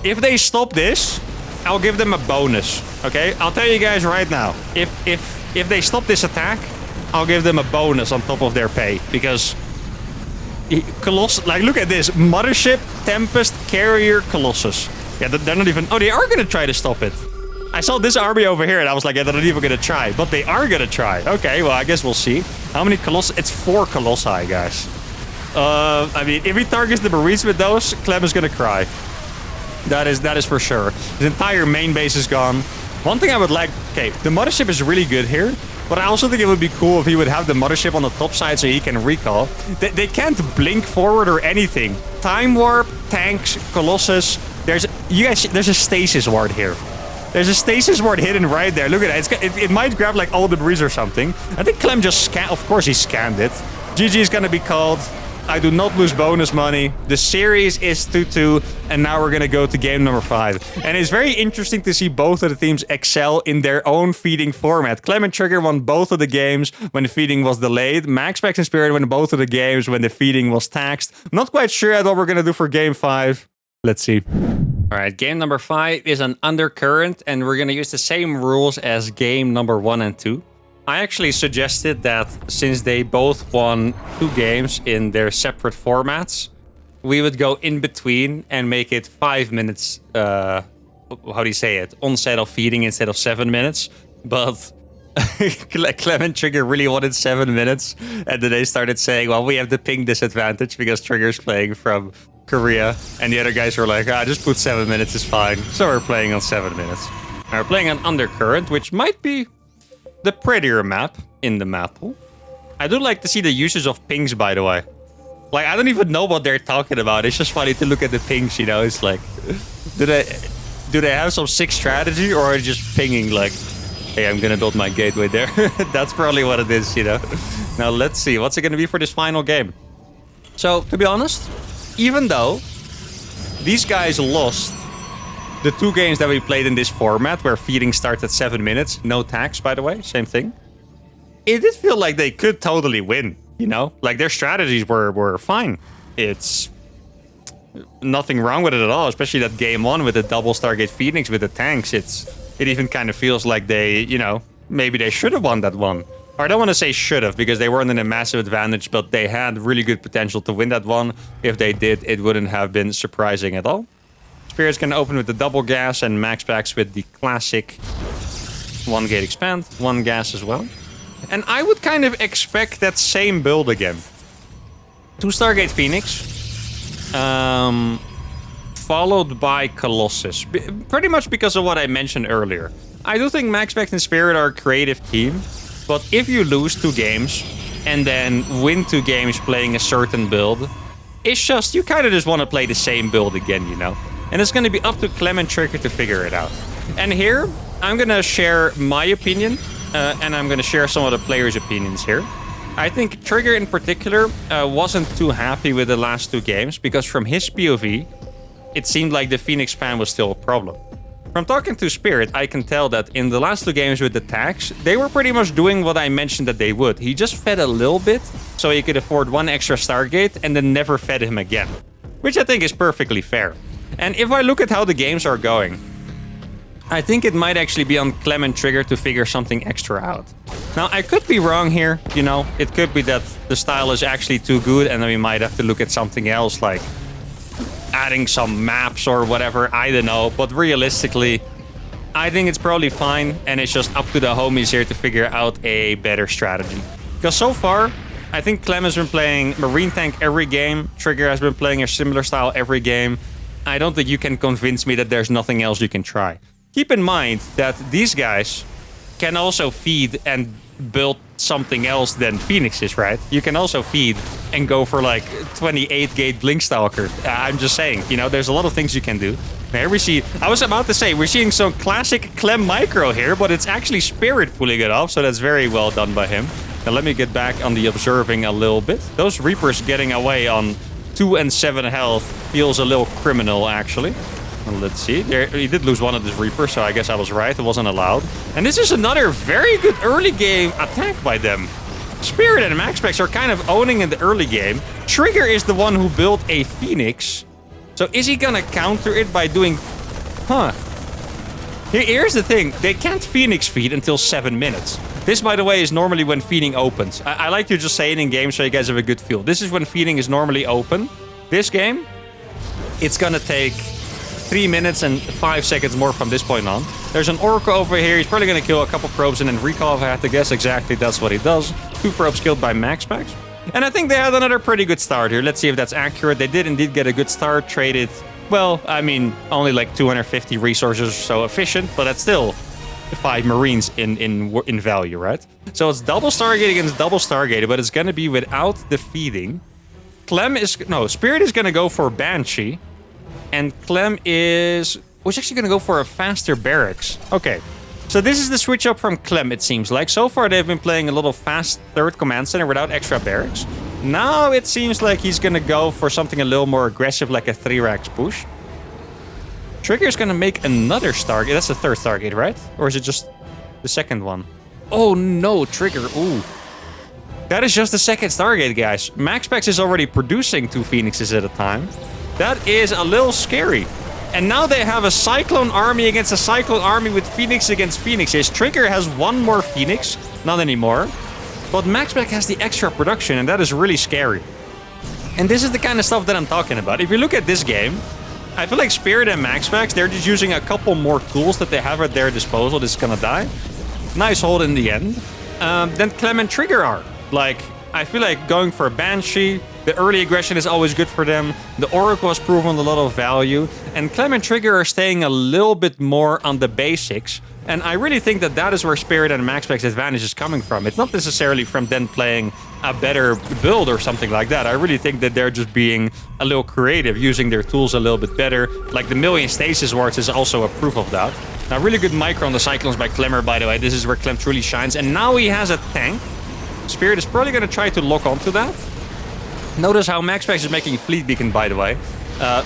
If they stop this, I'll give them a bonus, okay? I'll tell you guys right now. If they stop this attack, I'll give them a bonus on top of their pay. Because... Colossus... Like, look at this. Mothership, Tempest, Carrier, Colossus. Yeah, they're not even... Oh, they are going to try to stop it. I saw this army over here and I was like, yeah, they're not even going to try. But they are going to try. Okay, well, I guess we'll see. How many Colossi? It's 4 Colossi, guys. I mean, if he targets the Marines with those, Clem is going to cry. That is for sure. His entire main base is gone. One thing I would like... Okay, the Mothership is really good here. But I also think it would be cool if he would have the Mothership on the top side so he can recall. They can't blink forward or anything. Time Warp, tanks, Colossus. There's a stasis ward here. There's a stasis ward hidden right there. Look at that. It might grab like all the breeze or something. I think Clem just scanned. Of course he scanned it. GG is going to be called. I do not lose bonus money. The series is 2-2. And now we're going to go to game number 5. And it's very interesting to see both of the teams excel in their own feeding format. Clem and Trigger won both of the games when the feeding was delayed. MaxPax and Spirit won both of the games when the feeding was taxed. I'm not quite sure yet what we're going to do for game 5. Let's see. All right, game number 5 is an undercurrent, and we're going to use the same rules as game number 1 and 2. I actually suggested that since they both won 2 games in their separate formats, we would go in between and make it 5 minutes, how do you say it, onset of feeding instead of 7 minutes. But Clem and Trigger really wanted 7 minutes, and then they started saying, well, we have the ping disadvantage because Trigger's playing from Korea, and the other guys were like, just put 7 minutes, is fine. So we're playing on 7 minutes. And we're playing on Undercurrent, which might be the prettier map in the map pool. I do like to see the usage of pings, by the way. Like, I don't even know what they're talking about. It's just funny to look at the pings, you know? It's like, do they have some sick strategy, or are they just pinging like, hey, I'm gonna build my gateway there? That's probably what it is, you know? Now, let's see. What's it gonna be for this final game? So, to be honest, even though these guys lost the 2 games that we played in this format, where feeding starts at 7 minutes, no tax, by the way, same thing, it did feel like they could totally win, you know? Like, their strategies were fine. It's nothing wrong with it at all, especially that game 1 with the double Stargate Phoenix with the tanks. It even kind of feels like they, you know, maybe they should have won that one. Or I don't want to say should have, because they weren't in a massive advantage, but they had really good potential to win that one. If they did, it wouldn't have been surprising at all. Spirit's gonna open with the double gas, and Max Packs with the classic 1 gate expand, 1 gas as well. And I would kind of expect that same build again. 2 Stargate Phoenix, followed by Colossus. Pretty much because of what I mentioned earlier. I do think Max Packs and Spirit are a creative team, but if you lose 2 games and then win 2 games playing a certain build, it's just, you kind of just want to play the same build again, you know? And it's going to be up to Clem and Trigger to figure it out. And here, I'm going to share my opinion, and I'm going to share some of the players' opinions here. I think Trigger in particular wasn't too happy with the last 2 games, because from his POV, it seemed like the Phoenix spam was still a problem. From talking to Spirit, I can tell that in the last 2 games with the tax, they were pretty much doing what I mentioned that they would. He just fed a little bit, so he could afford 1 extra Stargate, and then never fed him again. Which I think is perfectly fair. And if I look at how the games are going, I think it might actually be on Clem and Trigger to figure something extra out. Now, I could be wrong here, you know. It could be that the style is actually too good, and then we might have to look at something else, like adding some maps or whatever, I don't know. But realistically, I think it's probably fine, and it's just up to the homies here to figure out a better strategy. Because so far, I think Clem has been playing Marine Tank every game, Trigger has been playing a similar style every game. I don't think you can convince me that there's nothing else you can try. Keep in mind that these guys can also feed and build something else than Phoenix is, right? You can also feed and go for like 28 gate Blink Stalker. I'm just saying, you know, there's a lot of things you can do. Here we see, I was about to say, we're seeing some classic Clem micro here, but it's actually Spirit pulling it off, so that's very well done by him. Now let me get back on the observing a little bit. Those Reapers getting away on 2 and 7 health feels a little criminal, actually. Let's see. There, he did lose one of his Reapers, so I guess I was right. It wasn't allowed. And this is another very good early game attack by them. Spirit and Max Packs are kind of owning in the early game. Trigger is the one who built a Phoenix. So is he gonna counter it by doing... Huh. Here's the thing. They can't Phoenix feed until 7 minutes. This, by the way, is normally when feeding opens. I like to just say it in game so you guys have a good feel. This is when feeding is normally open. This game, it's gonna take 3 minutes and 5 seconds more from this point on. There's an Orca over here. He's probably going to kill a couple probes and then recall if I had to guess. Exactly, that's what he does. 2 probes killed by Max Packs. And I think they had another pretty good start here. Let's see if that's accurate. They did indeed get a good start. Traded, well, I mean, only like 250 resources, so efficient. But that's still 5 Marines in value, right? So it's double Stargate against double Stargate, but it's going to be without the feeding. Spirit is going to go for Banshee. And Clem is... was actually going to go for a faster barracks. Okay. So this is the switch up from Clem, it seems like. So far, they've been playing a little fast 3rd command center without extra barracks. Now it seems like he's going to go for something a little more aggressive, like a 3-racks push. Trigger's going to make another Stargate. That's the 3rd Stargate, right? Or is it just the 2nd one? Oh no, Trigger. Ooh. That is just the 2nd Stargate, guys. Max Packs is already producing 2 Phoenixes at a time. That is a little scary. And now they have a Cyclone army against a Cyclone army with Phoenix against Phoenixes. Trigger has 1 more Phoenix. Not anymore. But Max Pack has the extra production, and that is really scary. And this is the kind of stuff that I'm talking about. If you look at this game, I feel like Spirit and Max Packs, they're just using a couple more tools that they have at their disposal. This is gonna die. Nice hold in the end. Then Clem and Trigger are. Like, I feel like going for a Banshee, The early aggression is always good for them. The Oracle has proven a lot of value. And Clem and Trigger are staying a little bit more on the basics. And I really think that that is where Spirit and MaxPax's advantage is coming from. It's not necessarily from them playing a better build or something like that. I really think that they're just being a little creative, using their tools a little bit better. Like the Million Stasis Wards is also a proof of that. Now, really good micro on the Cyclones by Clemmer, by the way. This is where Clem truly shines. And now he has a tank. Spirit is probably going to try to lock onto that. Notice how MaxPax is making Fleet Beacon, by the way.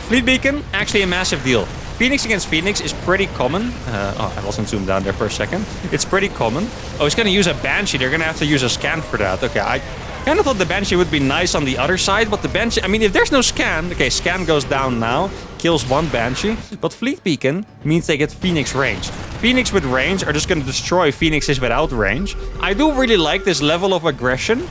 Fleet Beacon, actually a massive deal. Phoenix against Phoenix is pretty common. Oh, I wasn't zoomed down there for a second. It's pretty common. Oh, he's going to use a Banshee. They're going to have to use a scan for that. Okay, I kind of thought the Banshee would be nice on the other side, but the Banshee... I mean, if there's no scan... Okay, scan goes down now, kills one Banshee, but Fleet Beacon means they get Phoenix range. Phoenix with range are just going to destroy Phoenixes without range. I do really like this level of aggression.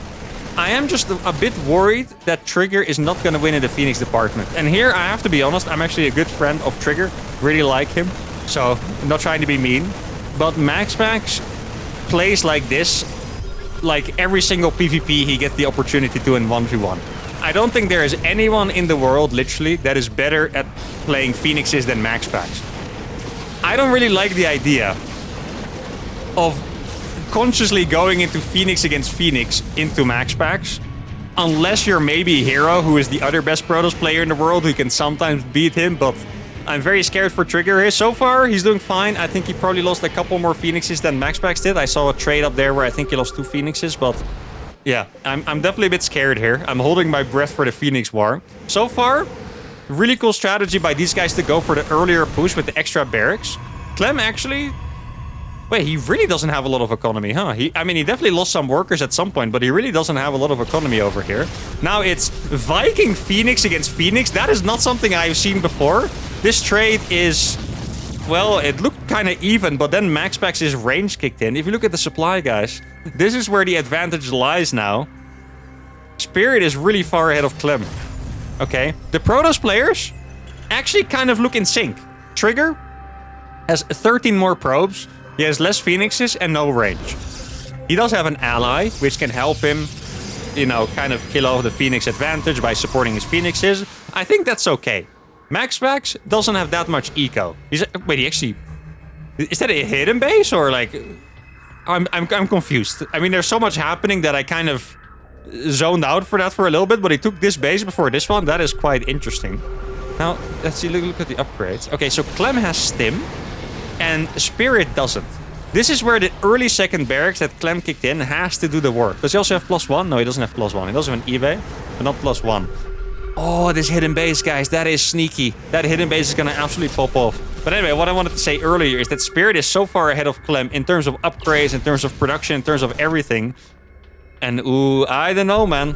I am just a bit worried that Trigger is not going to win in the Phoenix department. And here, I have to be honest, I'm actually a good friend of Trigger. Really like him. So, I'm not trying to be mean. But MaxPax plays like this. Like every single PvP he gets the opportunity to in 1v1. I don't think there is anyone in the world, literally, that is better at playing Phoenixes than MaxPax. I don't really like the idea of consciously going into Phoenix against Phoenix into MaxPax, unless you're maybe Hero, who is the other best Protoss player in the world, who can sometimes beat him, but I'm very scared for Trigger here. So far, he's doing fine. I think he probably lost a couple more Phoenixes than MaxPax did. I saw a trade up there where I think he lost 2 Phoenixes, but yeah, I'm definitely a bit scared here. I'm holding my breath for the Phoenix War. So far, really cool strategy by these guys to go for the earlier push with the extra barracks. Clem actually... Wait, he really doesn't have a lot of economy, huh? I mean, he definitely lost some workers at some point, but he really doesn't have a lot of economy over here. Now it's Viking Phoenix against Phoenix. That is not something I've seen before. This trade is... Well, it looked kind of even, but then MaxPax's range kicked in. If you look at the supply, guys, this is where the advantage lies now. Spirit is really far ahead of Clem. Okay, the Protoss players actually kind of look in sync. Trigger has 13 more probes. He has less Phoenixes and no range. He does have an ally, which can help him, you know, kind of kill off the Phoenix advantage by supporting his Phoenixes. I think that's okay. MaxPax doesn't have that much eco. Wait, he actually... Is that a hidden base or like... I'm confused. I mean, there's so much happening that I kind of zoned out for that for a little bit, but he took this base before this one. That is quite interesting. Now, let's see, look at the upgrades. Okay, so Clem has Stim. And Spirit doesn't. This is where the early second barracks that Clem kicked in has to do the work. Does he also have +1? No, he doesn't have +1. He does have an eBay, but not +1. Oh, this hidden base, guys. That is sneaky. That hidden base is going to absolutely pop off. But anyway, what I wanted to say earlier is that Spirit is so far ahead of Clem in terms of upgrades, in terms of production, in terms of everything. And ooh, I don't know, man.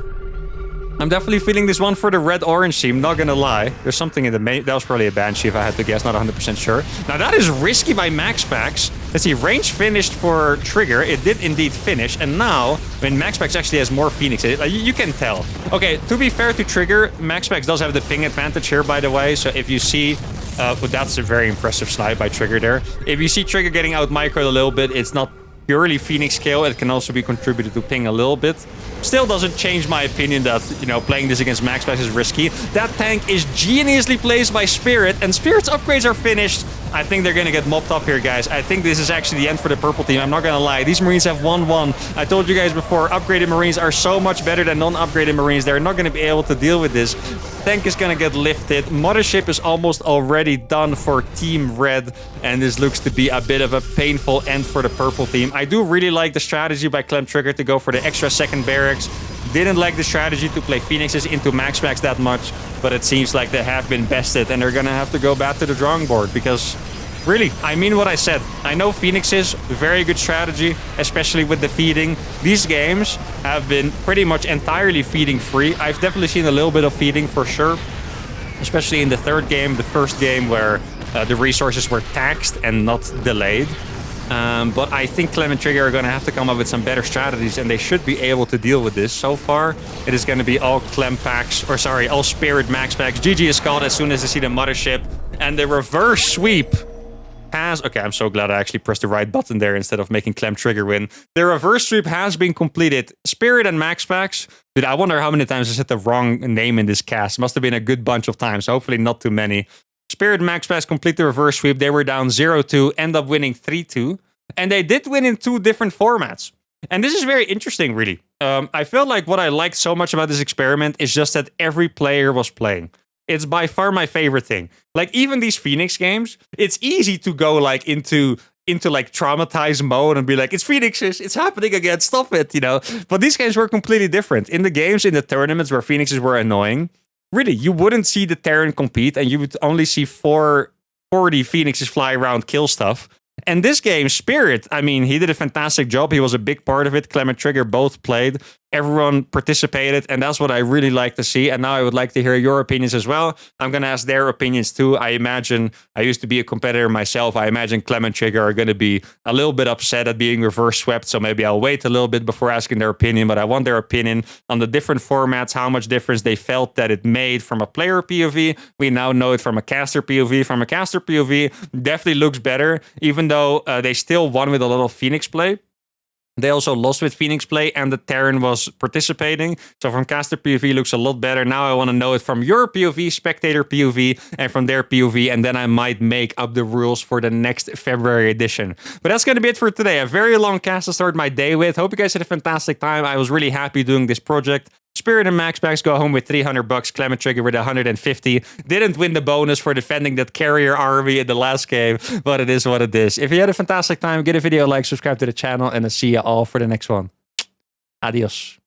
I'm definitely feeling this one for the red-orange team, not gonna lie. There's something in the main... That was probably a Banshee if I had to guess, not 100% sure. Now that is risky by MaxPax. Let's see, range finished for Trigger. It did indeed finish. And now, when MaxPax actually has more Phoenixes, you can tell. Okay, to be fair to Trigger, MaxPax does have the ping advantage here, by the way. So if you see... but that's a very impressive snipe by Trigger there. If you see Trigger getting out-microed a little bit, it's not purely Phoenix scale. It can also be contributed to ping a little bit. Still doesn't change my opinion that, you know, playing this against MaxPax is risky. That tank is geniusly placed by Spirit, and Spirit's upgrades are finished. I think they're gonna get mopped up here, guys. I think this is actually the end for the purple team. I'm not gonna lie. These Marines have 1-1. I told you guys before, upgraded Marines are so much better than non-upgraded Marines. They're not gonna be able to deal with this. Tank is gonna get lifted. Mothership is almost already done for Team Red, and this looks to be a bit of a painful end for the purple team. I do really like the strategy by Clem Trigger to go for the extra second barracks. Didn't like the strategy to play Phoenixes into MaxPax that much, but it seems like they have been bested, and they're gonna have to go back to the drawing board because... Really, I mean what I said. I know Phoenixes, very good strategy, especially with the feeding. These games have been pretty much entirely feeding free. I've definitely seen a little bit of feeding for sure, especially in the third game, the first game where the resources were taxed and not delayed. But I think Clem and Trigger are going to have to come up with some better strategies, and they should be able to deal with this. So far, it is going to be all Clem packs, or sorry, all Spirit max packs. GG is called as soon as they see the mothership, and the reverse sweep has... Okay, I'm so glad I actually pressed the right button there instead of making Clem Trigger win. The reverse sweep has been completed. Spirit and Max Packs. Dude, I wonder how many times I said the wrong name in this cast. Must have been a good bunch of times. Hopefully not too many. Spirit and Max Packs complete the reverse sweep. They were down 0-2, end up winning 3-2. And they did win in 2 different formats. And this is very interesting, really. I feel like what I liked so much about this experiment is just that every player was playing. It's by far my favorite thing. Like, even these Phoenix games, it's easy to go like into like traumatized mode and be like, it's Phoenixes, it's happening again, stop it, you know? But these games were completely different. In the games, in the tournaments where Phoenixes were annoying, really, you wouldn't see the Terran compete and you would only see 40 Phoenixes fly around, kill stuff. And this game, Spirit, I mean, he did a fantastic job. He was a big part of it. Clem and Trigger both played. Everyone participated, and that's what I really like to see. And now I would like to hear your opinions as well. I'm going to ask their opinions too. I imagine, I used to be a competitor myself. I imagine Clem and Trigger are going to be a little bit upset at being reverse swept, so maybe I'll wait a little bit before asking their opinion, but I want their opinion on the different formats, how much difference they felt that it made from a player POV. We now know it from a caster POV. From a caster POV, definitely looks better, even though they still won with a lot of Phoenix play. They also lost with Phoenix play and the Terran was participating. So from caster POV looks a lot better. Now I want to know it from your POV, spectator POV, and from their POV. And then I might make up the rules for the next February edition. But that's going to be it for today. A very long cast to start my day with. Hope you guys had a fantastic time. I was really happy doing this project. Spirit and Max Packs go home with $300. Clem and Trigger with 150. Didn't win the bonus for defending that carrier army in the last game, but it is what it is. If you had a fantastic time, give the video a like, subscribe to the channel, and I'll see you all for the next one. Adios.